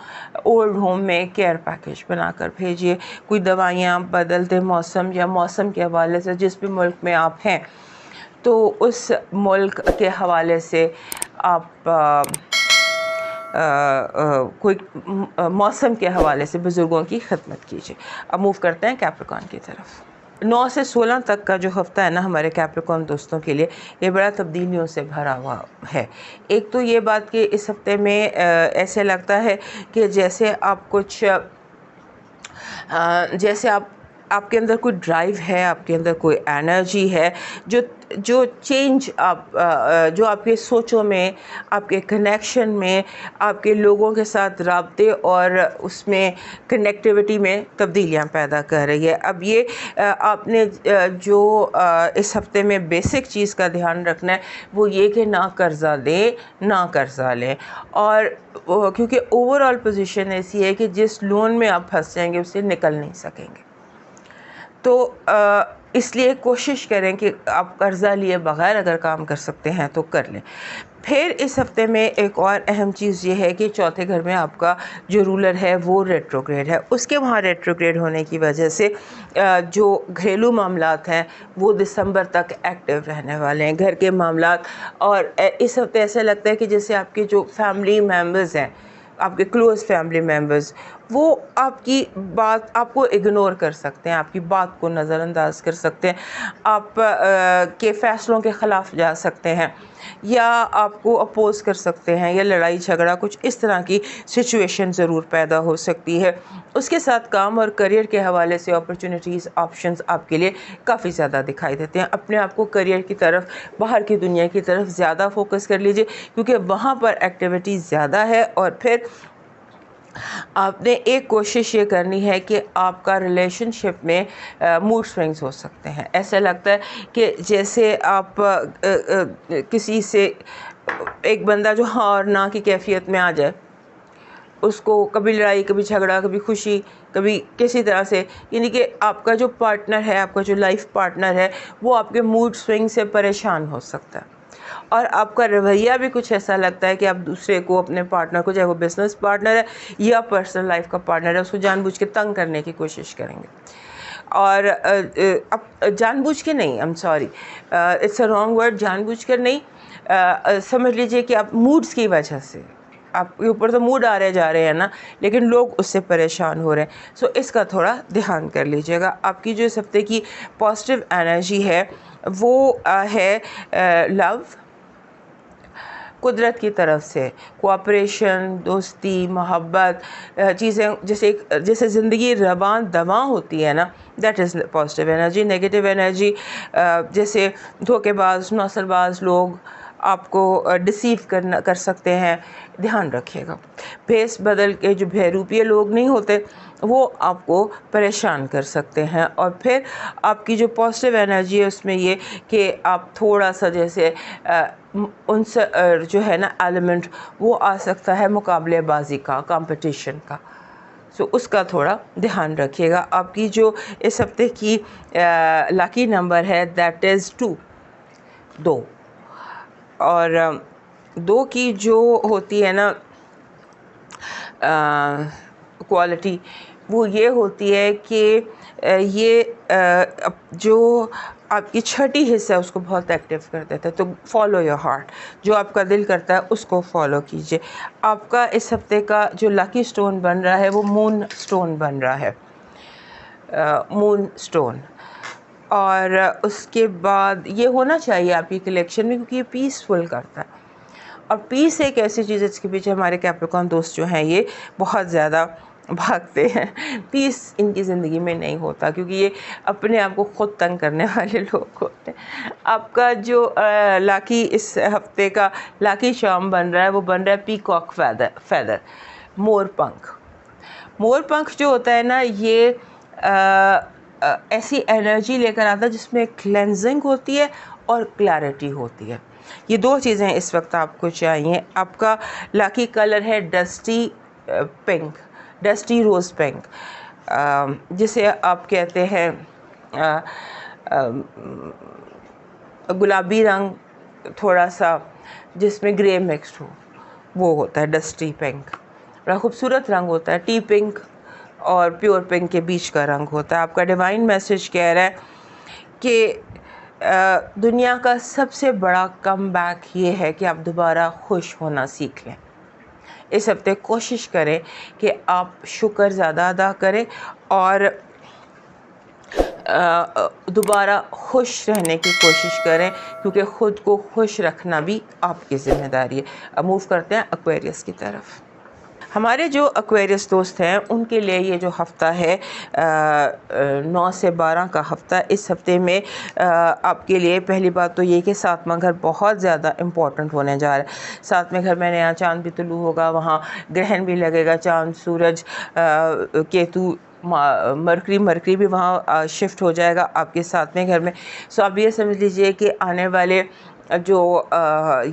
ओल्ड होम में केयर पैकेज बनाकर भेजिए। कोई दवाइयाँ बदलते मौसम या मौसम के हवाले से जिस भी मुल्क में आप हैं तो उस मुल्क के हवाले से आप कोई मौसम के हवाले से बुज़ुर्गों की खिदमत कीजिए। अब मूव करते हैं कैप्रिकॉर्न की तरफ। 9 से 16 तक का जो हफ़्ता है ना हमारे कैप्रिकॉर्न दोस्तों के लिए ये बड़ा तब्दीलियों से भरा हुआ है। एक तो ये बात कि इस हफ्ते में ऐसे लगता है कि जैसे आप कुछ जैसे आपके अंदर कोई ड्राइव है, आपके अंदर कोई एनर्जी है जो चेंज जो आपके सोचों में, आपके कनेक्शन में, आपके लोगों के साथ राब्ते और उसमें कनेक्टिविटी में तब्दीलियां पैदा कर रही है। अब ये आपने जो इस हफ्ते में बेसिक चीज़ का ध्यान रखना है वो ये कि ना कर्ज़ा दें ना कर्ज़ा लें, और क्योंकि ओवरऑल पोजीशन ऐसी है कि जिस लोन में आप फंस जाएंगे उससे निकल नहीं सकेंगे। तो इसलिए कोशिश करें कि आप कर्ज़ा लिए बग़ैर अगर काम कर सकते हैं तो कर लें। फिर इस हफ्ते में एक और अहम चीज़ ये है कि चौथे घर में आपका जो रूलर है वो रेट्रोग्रेड है। उसके वहाँ रेट्रोग्रेड होने की वजह से जो घरेलू मामलात हैं वो दिसंबर तक एक्टिव रहने वाले हैं, घर के मामलात। और इस हफ्ते ऐसा लगता है कि जैसे आपके जो फैमिली मेम्बर्स हैं, आपके क्लोज़ फैमिली मेम्बर्स, वो आपकी बात आपको इग्नोर कर सकते हैं, आपकी बात को नज़रअंदाज कर सकते हैं, आप के फ़ैसलों के ख़िलाफ़ जा सकते हैं या आपको अपोज़ कर सकते हैं, या लड़ाई झगड़ा कुछ इस तरह की सिचुएशन ज़रूर पैदा हो सकती है। उसके साथ काम और करियर के हवाले से अपॉर्चुनिटीज़, ऑप्शंस आपके लिए काफ़ी ज़्यादा दिखाई देते हैं। अपने आप को करियर की तरफ, बाहर की दुनिया की तरफ ज़्यादा फोकस कर लीजिए क्योंकि वहाँ पर एक्टिविटी ज़्यादा है। और फिर आपने एक कोशिश ये करनी है कि आपका रिलेशनशिप में मूड स्विंग्स हो सकते हैं। ऐसा लगता है कि जैसे आप किसी से एक बंदा जो हाँ और ना की कैफियत में आ जाए, उसको कभी लड़ाई, कभी झगड़ा, कभी खुशी, कभी किसी तरह से, यानी कि आपका जो पार्टनर है, आपका जो लाइफ पार्टनर है वो आपके मूड स्विंग से परेशान हो सकता है। और आपका रवैया भी कुछ ऐसा लगता है कि आप दूसरे को, अपने पार्टनर को, चाहे वो बिज़नेस पार्टनर है या पर्सनल लाइफ का पार्टनर है, उसको जानबूझ के तंग करने की कोशिश करेंगे। और अब जानबूझ के नहीं, I am sorry, it's a wrong word, जानबूझ कर नहीं, समझ लीजिए कि आप मूड्स की वजह से, आपके ऊपर तो मूड आ रहे जा रहे हैं ना, लेकिन लोग उससे परेशान हो रहे हैं। सो इसका थोड़ा ध्यान कर लीजिएगा। आपकी जो इस हफ्ते की पॉजिटिव एनर्जी है वो है लव, कुदरत की तरफ से कोऑपरेशन, दोस्ती, मोहब्बत, चीज़ें जैसे ज़िंदगी रवान दवा होती है ना, that is positive energy. Negative energy जैसे धोखेबाज, नौसरबाज लोग आपको डिसीव कर सकते हैं, ध्यान रखिएगा। भेस बदल के जो बहरूपिये लोग नहीं होते वो आपको परेशान कर सकते हैं। और फिर आपकी जो पॉजिटिव एनर्जी है उसमें ये कि आप थोड़ा सा जैसे उनसे जो है ना एलिमेंट वो आ सकता है मुकाबलेबाजी का, कंपटीशन का। सो उसका थोड़ा ध्यान रखिएगा। आपकी जो इस हफ्ते की लकी नंबर है दैट इज़ 2, 2। और 2 की जो होती है ना क्वालिटी, वो ये होती है कि ये जो आपकी छठी हिस्सा है उसको बहुत एक्टिव कर देता है। तो फॉलो योर हार्ट, जो आपका दिल करता है उसको फॉलो कीजिए। आपका इस हफ्ते का जो लकी स्टोन बन रहा है वो मून स्टोन बन रहा है, मून स्टोन। और उसके बाद ये होना चाहिए आपकी कलेक्शन में, क्योंकि ये पीसफुल करता है। और पीस एक ऐसी चीज़ है जिसके पीछे हमारे कैप्रिकॉर्न दोस्त जो हैं ये बहुत ज़्यादा भागते हैं। पीस इनकी ज़िंदगी में नहीं होता, क्योंकि ये अपने आप को खुद तंग करने वाले लोग होते हैं। आपका जो लाकी इस हफ्ते का लाकी चार्म बन रहा है वो बन रहा है पीकॉक फैदर, मोरपंख। मोरपंख जो होता है ना ये ऐसी एनर्जी लेकर आता है जिसमें क्लेंजिंग होती है और क्लैरिटी होती है। ये 2 चीज़ें इस वक्त आपको चाहिए। आपका लकी कलर है डस्टी पिंक, डस्टी रोज़ पिंक, जिसे आप कहते हैं गुलाबी रंग थोड़ा सा जिसमें ग्रे मिक्स्ड हो, वो होता है डस्टी पिंक। बड़ा खूबसूरत रंग होता है। टी पिंक और प्योर पिंक के बीच का रंग होता है। आपका डिवाइन मैसेज कह रहा है कि दुनिया का सबसे बड़ा कमबैक ये है कि आप दोबारा खुश होना सीख लें। इस हफ्ते कोशिश करें कि आप शुक्र ज़्यादा अदा करें और दोबारा खुश रहने की कोशिश करें, क्योंकि ख़ुद को खुश रखना भी आपकी ज़िम्मेदारी है। अब मूव करते हैं एक्वेरियस की तरफ। हमारे जो एक्वेरियस दोस्त हैं उनके लिए ये जो हफ़्ता है 9 से 12 का हफ़्ता, इस हफ़्ते में आपके लिए पहली बात तो ये कि 7वां घर बहुत ज़्यादा इम्पॉर्टेंट होने जा रहा है। 7वें घर में नया चांद भी तुलू होगा, वहाँ ग्रहण भी लगेगा, चांद, सूरज, केतु, मरकरी भी वहाँ शिफ्ट हो जाएगा आपके 7वें घर में। सो आप ये समझ लीजिए कि आने वाले जो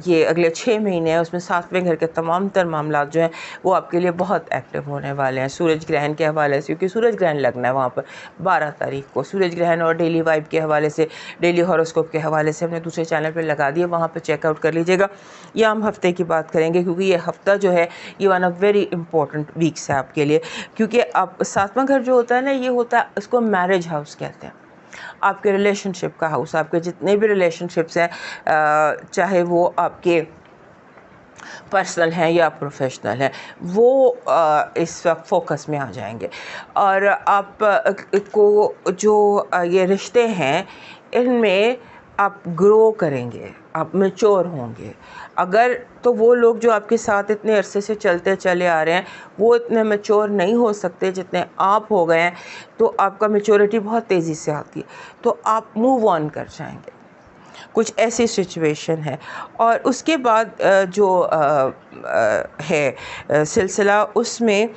ये अगले 6 महीने हैं उसमें 7वें घर के तमाम तर मामला जो हैं वो आपके लिए बहुत एक्टिव होने वाले हैं। सूरज ग्रहण के हवाले से, क्योंकि सूरज ग्रहण लगना है वहाँ पर 12 तारीख को, सूरज ग्रहण और डेली वाइब के हवाले से, डेली हॉरोस्कोप के हवाले से हमने दूसरे चैनल पर लगा दिए, वहाँ पर चेकआउट कर लीजिएगा। या हम हफ्ते की बात करेंगे, क्योंकि ये हफ्ता जो है ये one of very important weeks है आपके लिए। क्योंकि आप 7वां घर जो होता है ना, ये होता है, उसको मैरिज हाउस कहते हैं, आपके रिलेशनशिप का हाउस। आपके जितने भी रिलेशनशिप्स हैं, चाहे वो आपके पर्सनल हैं या प्रोफेशनल हैं, वो इस वक्त फोकस में आ जाएंगे। और आप को जो ये रिश्ते हैं इनमें आप ग्रो करेंगे, आप मैच्योर होंगे। अगर तो वो लोग जो आपके साथ इतने अरसे से चलते चले आ रहे हैं वो इतने मैच्योर नहीं हो सकते जितने आप हो गए हैं, तो आपका मैच्योरिटी बहुत तेज़ी से आती है, तो आप मूव ऑन कर जाएंगे। कुछ ऐसी सिचुएशन है। और उसके बाद जो है सिलसिला, उसमें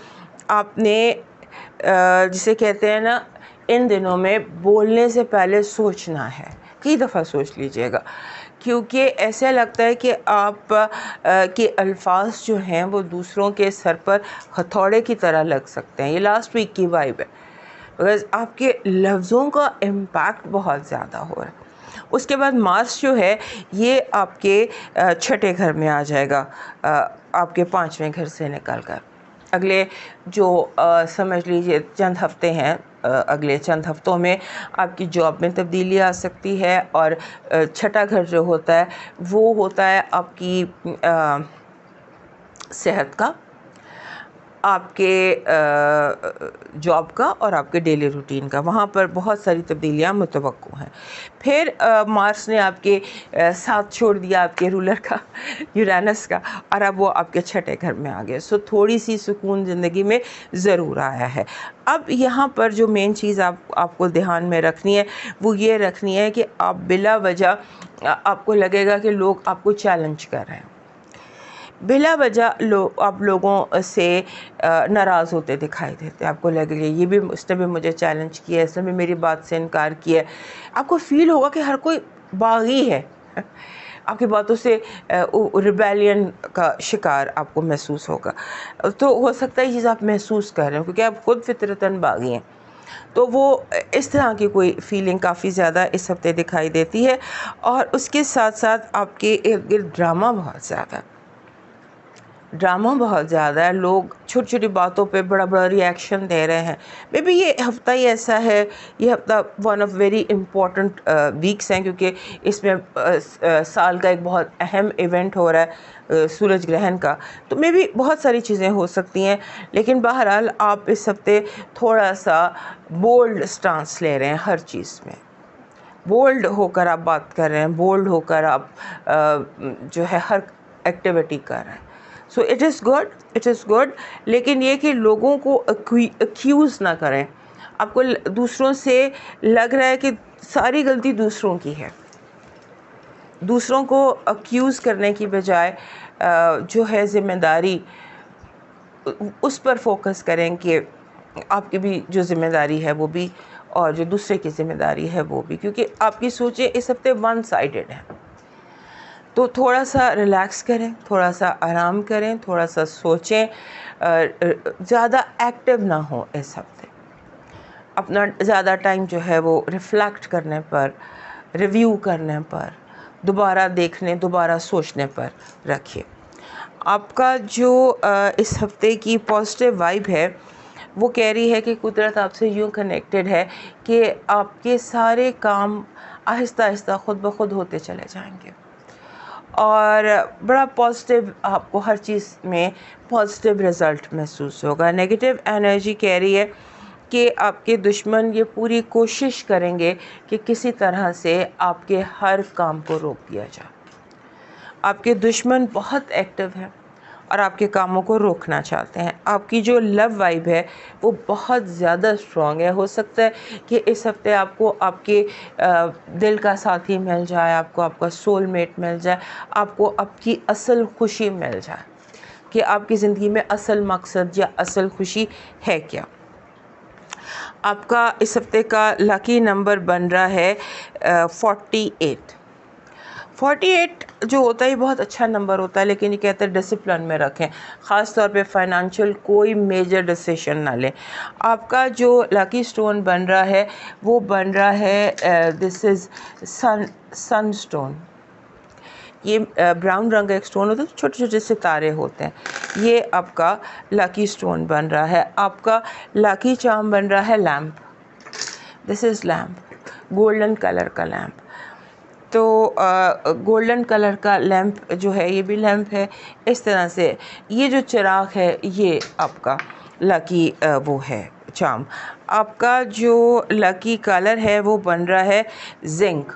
आपने जिसे कहते हैं ना, इन दिनों में बोलने से पहले सोचना है, कई दफ़ा सोच लीजिएगा, क्योंकि ऐसा लगता है कि आप के अल्फाज जो हैं वो दूसरों के सर पर हथौड़े की तरह लग सकते हैं। ये लास्ट वीक की वाइब है, बिकॉज़ आपके लफ्ज़ों का इम्पैक्ट बहुत ज़्यादा हो रहा है। उसके बाद मार्स जो है ये आपके छठे घर में आ जाएगा, आपके 5वें घर से निकल कर। अगले जो समझ लीजिए चंद हफ्ते हैं, अगले चंद हफ्तों में आपकी जॉब में तब्दीली आ सकती है। और छठा घर जो होता है वो होता है आपकी सेहत का, आपके जॉब का और आपके डेली रूटीन का। वहाँ पर बहुत सारी तब्दीलियाँ मुतवक्को हैं। फिर मार्स ने आपके साथ छोड़ दिया आपके रूलर का, यूरेनस का, और अब वो आपके छठे घर में आ गए। सो थोड़ी सी सुकून ज़िंदगी में ज़रूर आया है। अब यहाँ पर जो मेन चीज़ आपको ध्यान में रखनी है वो ये रखनी है कि आप बिला वजह आपको लगेगा कि लोग आपको चैलेंज कर रहे हैं। बिला वजह आप लोगों से नाराज़ होते दिखाई देते हैं। आपको लगेगा ये भी, उसने भी मुझे चैलेंज किया है, इसने भी मेरी बात से इनकार किया है। आपको फ़ील होगा कि हर कोई बागी है आपकी बातों से रिबेलियन का शिकार आपको महसूस होगा। तो हो सकता है ये चीज़ आप महसूस कर रहे हो क्योंकि आप खुद फितरतन बागी हैं। तो वो इस तरह की कोई फीलिंग काफ़ी ज़्यादा इस हफ्ते दिखाई देती है। और उसके साथ साथ आपके इर्द गिर्द ड्रामा बहुत ज़्यादा है। लोग छोटी छोटी बातों पे बड़ा बड़ा रिएक्शन दे रहे हैं। मे बी ये हफ़्ता ही ऐसा है, ये हफ़्ता one of very important weeks हैं क्योंकि इसमें साल का एक बहुत अहम इवेंट हो रहा है, सूरज ग्रहण का। तो मे बी बहुत सारी चीज़ें हो सकती हैं, लेकिन बहरहाल आप इस हफ्ते थोड़ा सा बोल्ड स्टांस ले रहे हैं हर चीज़ में। बोल्ड होकर आप बात कर रहे हैं, बोल्ड होकर आप जो है हर एक्टिविटी कर रहे हैं। सो इट इज़ गुड, लेकिन ये कि लोगों को अक्यूज़ ना करें। आपको दूसरों से लग रहा है कि सारी गलती दूसरों की है, दूसरों को अक्यूज़ करने की बजाय जो है ज़िम्मेदारी उस पर फोकस करें कि आपकी भी जो ज़िम्मेदारी है वो भी, और जो दूसरे की ज़िम्मेदारी है वो भी, क्योंकि आपकी सोचें इस हफ्ते वन साइडेड हैं। तो थोड़ा सा रिलैक्स करें, थोड़ा सा आराम करें, थोड़ा सा सोचें, ज़्यादा एक्टिव ना हो इस हफ्ते। अपना ज़्यादा टाइम जो है वो रिफ़्लेक्ट करने पर, रिव्यू करने पर, दोबारा देखने, दोबारा सोचने पर रखिए। आपका जो इस हफ्ते की पॉजिटिव वाइब है वो कह रही है कि कुदरत आपसे यूँ कनेक्टेड है कि आपके सारे काम आहिस्ता आहिस्ता खुद ब खुद होते चले जाएंगे और बड़ा पॉजिटिव, आपको हर चीज़ में पॉजिटिव रिज़ल्ट महसूस होगा। नेगेटिव एनर्जी कह रही है कि आपके दुश्मन ये पूरी कोशिश करेंगे कि किसी तरह से आपके हर काम को रोक दिया जाए। आपके दुश्मन बहुत एक्टिव हैं और आपके कामों को रोकना चाहते हैं। आपकी जो लव वाइब है वो बहुत ज़्यादा स्ट्रॉन्ग है। हो सकता है कि इस हफ्ते आपको आपके दिल का साथी मिल जाए, आपको आपका सोलमेट मिल जाए, आपको आपकी असल खुशी मिल जाए कि आपकी ज़िंदगी में असल मकसद या असल खुशी है क्या। आपका इस हफ्ते का लकी नंबर बन रहा है 48। 48 जो होता है बहुत अच्छा नंबर होता है, लेकिन ये कहते हैं डिसिप्लिन में रखें, ख़ास तौर पे फाइनेंशियल कोई मेजर डिसीजन ना लें। आपका जो लकी स्टोन बन रहा है वो बन रहा है दिस इज़ सनस्टोन। ये ब्राउन रंग का एक स्टोन होता है, छोटे छोटे सितारे होते हैं। ये आपका लकी स्टोन बन रहा है। आपका लकी चार्म बन रहा है lamp. This is lamp, golden colour का लैम्प। तो गोल्डन कलर का लैम्प जो है ये भी लैम्प है। इस तरह से ये जो चिराग है ये आपका लकी वो है चार्म। आपका जो लकी कलर है वो बन रहा है जिंक,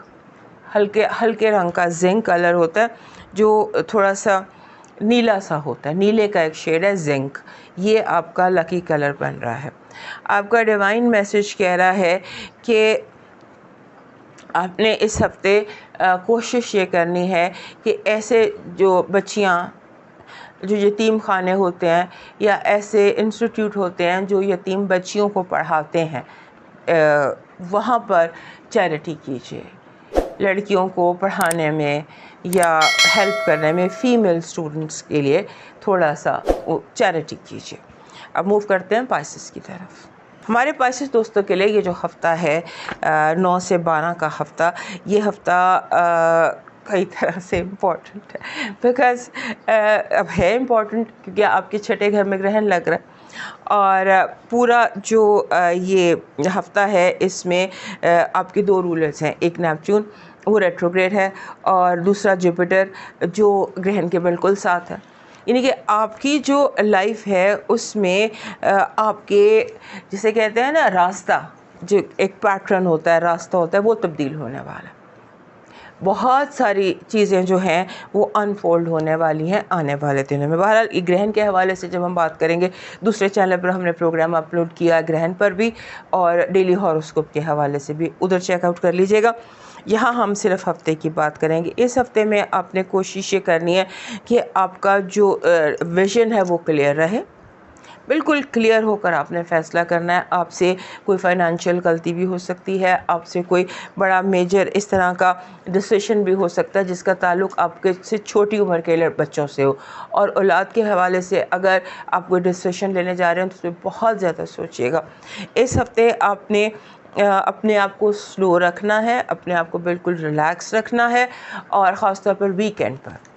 हल्के हल्के रंग का जिंक कलर होता है जो थोड़ा सा नीला सा होता है, नीले का एक शेड है जिंक। ये आपका लकी कलर बन रहा है। आपका डिवाइन मैसेज कह रहा है कि आपने इस हफ्ते कोशिश ये करनी है कि ऐसे जो बच्चियाँ जो यतीम खाने होते हैं या ऐसे इंस्टीट्यूट होते हैं जो यतीम बच्चियों को पढ़ाते हैं, वहाँ पर चैरिटी कीजिए। लड़कियों को पढ़ाने में या हेल्प करने में, फ़ीमेल स्टूडेंट्स के लिए थोड़ा सा चैरिटी कीजिए। अब मूव करते हैं पाइसेस की तरफ। हमारे पाइसेस दोस्तों के लिए ये जो हफ़्ता है 9 से 12 का हफ़्ता, ये हफ़्ता कई तरह से इम्पॉर्टेंट है। बिकॉज़ अब है इम्पॉर्टेंट क्योंकि आपके छठे घर में ग्रहण लग रहा है और पूरा जो ये हफ़्ता है इसमें आपके दो रूलर्स हैं। एक नेपच्यून, वो रेट्रोग्रेड है, और दूसरा जुपिटर जो ग्रहण के बिल्कुल साथ है। यानी कि आपकी जो लाइफ है उसमें आपके जिसे कहते हैं ना रास्ता, जो एक पैटर्न होता है, रास्ता होता है, वो तब्दील होने वाला है। बहुत सारी चीज़ें जो हैं वो अनफोल्ड होने वाली हैं आने वाले दिनों में। बहरहाल ग्रहण के हवाले से जब हम बात करेंगे, दूसरे चैनल पर हमने प्रोग्राम अपलोड किया ग्रहण पर भी और डेली हॉरोस्कोप के हवाले से भी, उधर चेकआउट कर लीजिएगा। यहाँ हम सिर्फ हफ्ते की बात करेंगे। इस हफ्ते में आपने कोशिश ये करनी है कि आपका जो विज़न है वो क्लियर रहे, बिल्कुल क्लियर होकर आपने फ़ैसला करना है। आपसे कोई फ़ाइनेंशियल गलती भी हो सकती है, आपसे कोई बड़ा मेजर इस तरह का डिसीजन भी हो सकता है जिसका ताल्लुक़ आपके से छोटी उम्र के बच्चों से हो। और औलाद के हवाले से अगर आप कोई डिसीजन लेने जा रहे हैं तो उसमें बहुत ज़्यादा सोचिएगा। इस हफ़्ते आपने अपने आप को स्लो रखना है, अपने आप को बिल्कुल रिलैक्स रखना है। और ख़ास तौर पर वीकेंड पर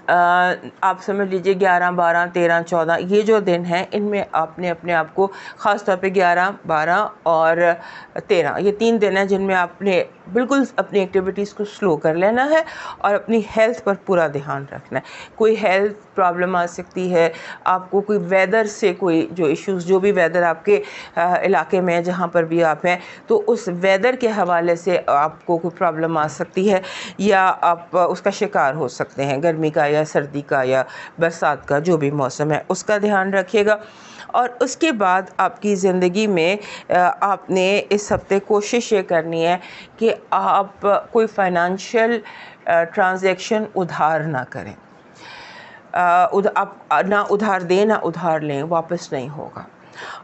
आप समझ लीजिए 11, 12, 13, 14 ये जो दिन हैं इनमें आपने अपने आप को ख़ास तौर पे 11, 12 और 13 ये 3 दिन हैं जिनमें आपने बिल्कुल अपनी एक्टिविटीज़ को स्लो कर लेना है और अपनी हेल्थ पर पूरा ध्यान रखना है। कोई हेल्थ प्रॉब्लम आ सकती है, आपको कोई वेदर से कोई जो इश्यूज़, जो भी वेदर आपके इलाके में जहाँ पर भी आप हैं, तो उस वेदर के हवाले से आपको कोई प्रॉब्लम आ सकती है या आप उसका शिकार हो सकते हैं, गर्मी का या सर्दी का या बरसात का, जो भी मौसम है उसका ध्यान रखिएगा। और उसके बाद आपकी ज़िंदगी में आपने इस हफ्ते कोशिश ये करनी है कि आप कोई फाइनेंशियल ट्रांजैक्शन उधार ना करें। आप ना उधार दें ना उधार लें, वापस नहीं होगा।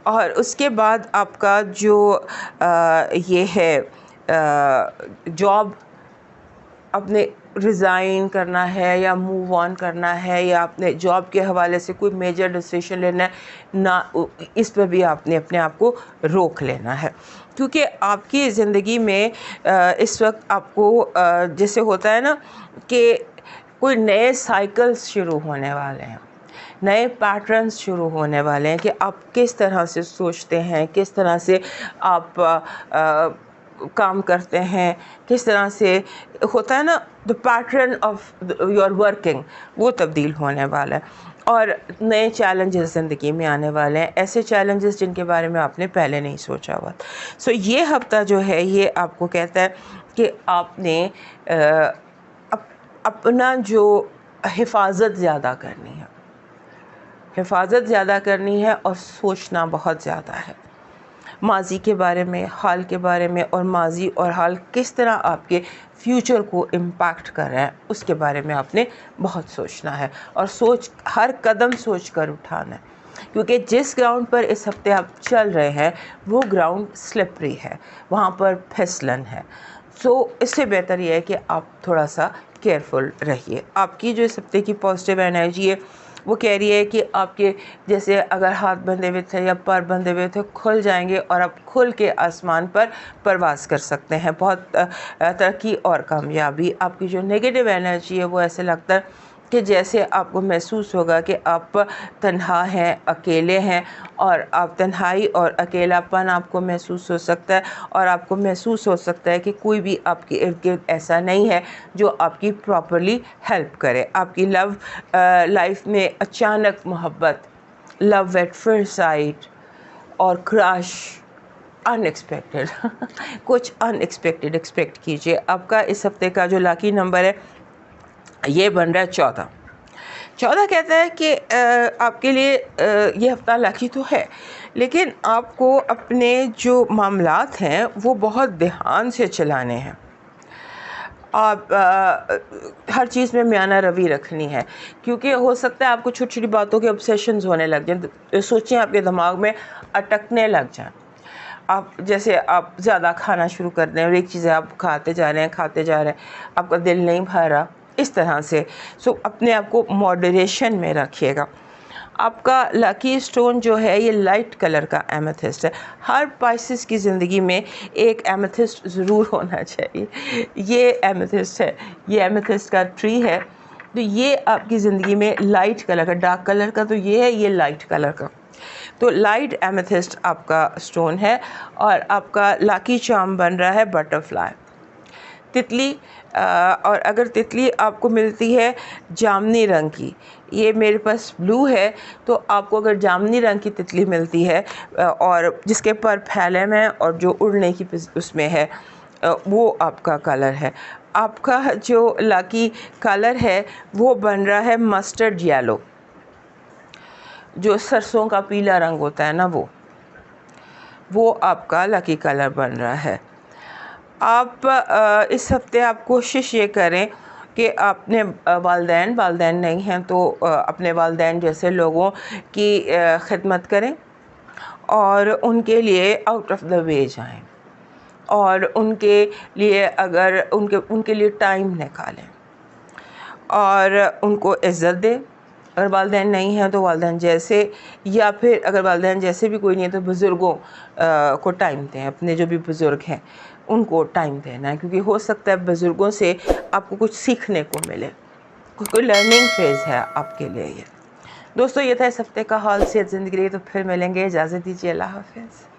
और उसके बाद आपका जो ये है जॉब अपने रिज़ाइन करना है या मूव ऑन करना है या अपने जॉब के हवाले से कोई मेजर डिसीजन लेना है ना, इस पर भी आपने अपने आप को रोक लेना है। क्योंकि आपकी ज़िंदगी में इस वक्त आपको जैसे होता है ना कि कोई नए साइकिल्स शुरू होने वाले हैं, नए पैटर्न्स शुरू होने वाले हैं कि आप किस तरह से सोचते हैं, किस तरह से आप काम करते हैं, किस तरह से होता है ना, the pattern of your working वो तब्दील होने वाला है। और नए चैलेंजेस ज़िंदगी में आने वाले हैं, ऐसे चैलेंजेस जिनके बारे में आपने पहले नहीं सोचा हुआ। सो ये हफ्ता जो है ये आपको कहता है कि आपने अपना जो हिफाजत ज़्यादा करनी है, हिफाजत ज़्यादा करनी है और सोचना बहुत ज़्यादा है माजी के बारे में, हाल के बारे में। और माजी और हाल किस तरह आपके फ्यूचर को इम्पैक्ट कर रहा है उसके बारे में आपने बहुत सोचना है और हर कदम सोच कर उठाना है। क्योंकि जिस ग्राउंड पर इस हफ्ते आप चल रहे हैं वो ग्राउंड स्लिपरी है, वहाँ पर फिसलन है। सो इससे बेहतर ये है कि आप थोड़ा सा केयरफुल रहिए। आपकी जो इस हफ्ते की पॉजिटिव एनर्जी है वो कह रही है कि आपके जैसे अगर हाथ बंधे हुए थे या पैर बंधे हुए थे खुल जाएंगे और आप खुल के आसमान पर परवाज़ कर सकते हैं। बहुत तरक्की और कामयाबी। आपकी जो नेगेटिव एनर्जी है वो ऐसे लगता है कि जैसे आपको महसूस होगा कि आप तन्हा हैं, अकेले हैं, और आप तन्हाई और अकेलापन आपको महसूस हो सकता है और आपको महसूस हो सकता है कि कोई भी आपके इर्द गिर्द ऐसा नहीं है जो आपकी प्रॉपरली हेल्प करे। आपकी लव लाइफ में अचानक मोहब्बत, लव एट फर्स्ट साइट और क्रश, अनएक्सपेक्टेड कुछ अनएक्सपेक्टेड एक्सपेक्ट कीजिए। आपका इस हफ्ते का जो लकी नंबर है ये बन रहा है 14। 14 कहता है कि आपके लिए ये हफ्ता लकी तो है, लेकिन आपको अपने जो मामलात हैं वो बहुत ध्यान से चलाने हैं। आप हर चीज़ में म्याना रवि रखनी है, क्योंकि हो सकता है आपको छोटी छोटी बातों के ऑब्सेशंस होने लग जाएं, सोचें आपके दिमाग में अटकने लग जाएं। आप जैसे आप ज़्यादा खाना शुरू कर दें और एक चीज़ आप खाते जा रहे हैं, आपका दिल नहीं भर रहा, इस तरह से। सो अपने आप को मॉडरेशन में रखिएगा। आपका लकी स्टोन जो है ये लाइट कलर का एमेथिस्ट है। हर पाइसेस की ज़िंदगी में एक एमेथिस्ट ज़रूर होना चाहिए। ये एमेथिस्ट है, ये एमेथिस्ट का ट्री है। तो ये आपकी ज़िंदगी में लाइट कलर का, डार्क कलर का तो ये है, ये लाइट कलर का, तो लाइट एमेथिस्ट आपका स्टोन है। और आपका लकी चार्म बन रहा है बटरफ्लाई, तितली। और अगर तितली आपको मिलती है जामनी रंग की, ये मेरे पास ब्लू है, तो आपको अगर जामनी रंग की तितली मिलती है और जिसके पर फैले में और जो उड़ने की उसमें है, वो आपका कलर है। आपका जो लकी कलर है वो बन रहा है मस्टर्ड येलो, जो सरसों का पीला रंग होता है ना, वो आपका लकी कलर बन रहा है। आप इस हफ्ते आप कोशिश ये करें कि अपने वालदैन नहीं हैं तो अपने वालदैन जैसे लोगों की खिदमत करें और उनके लिए आउट ऑफ द वे जाएं और उनके लिए अगर उनके लिए टाइम निकालें और उनको इज़्ज़त दें। अगर वालदैन नहीं हैं तो वालदैन जैसे, या फिर अगर वालदैन जैसे भी कोई नहीं है तो बुज़ुर्गों को टाइम दें। अपने जो भी बुज़ुर्ग हैं उनको टाइम देना है, क्योंकि हो सकता है बुज़ुर्गों से आपको कुछ सीखने को मिले, कोई लर्निंग फेज़ है आपके लिए ये। दोस्तों, ये था इस हफ्ते का हाल सेहत ज़िंदगी के लिए। तो फिर मिलेंगे, इजाज़त दीजिए, अल्लाह हाफ़िज़।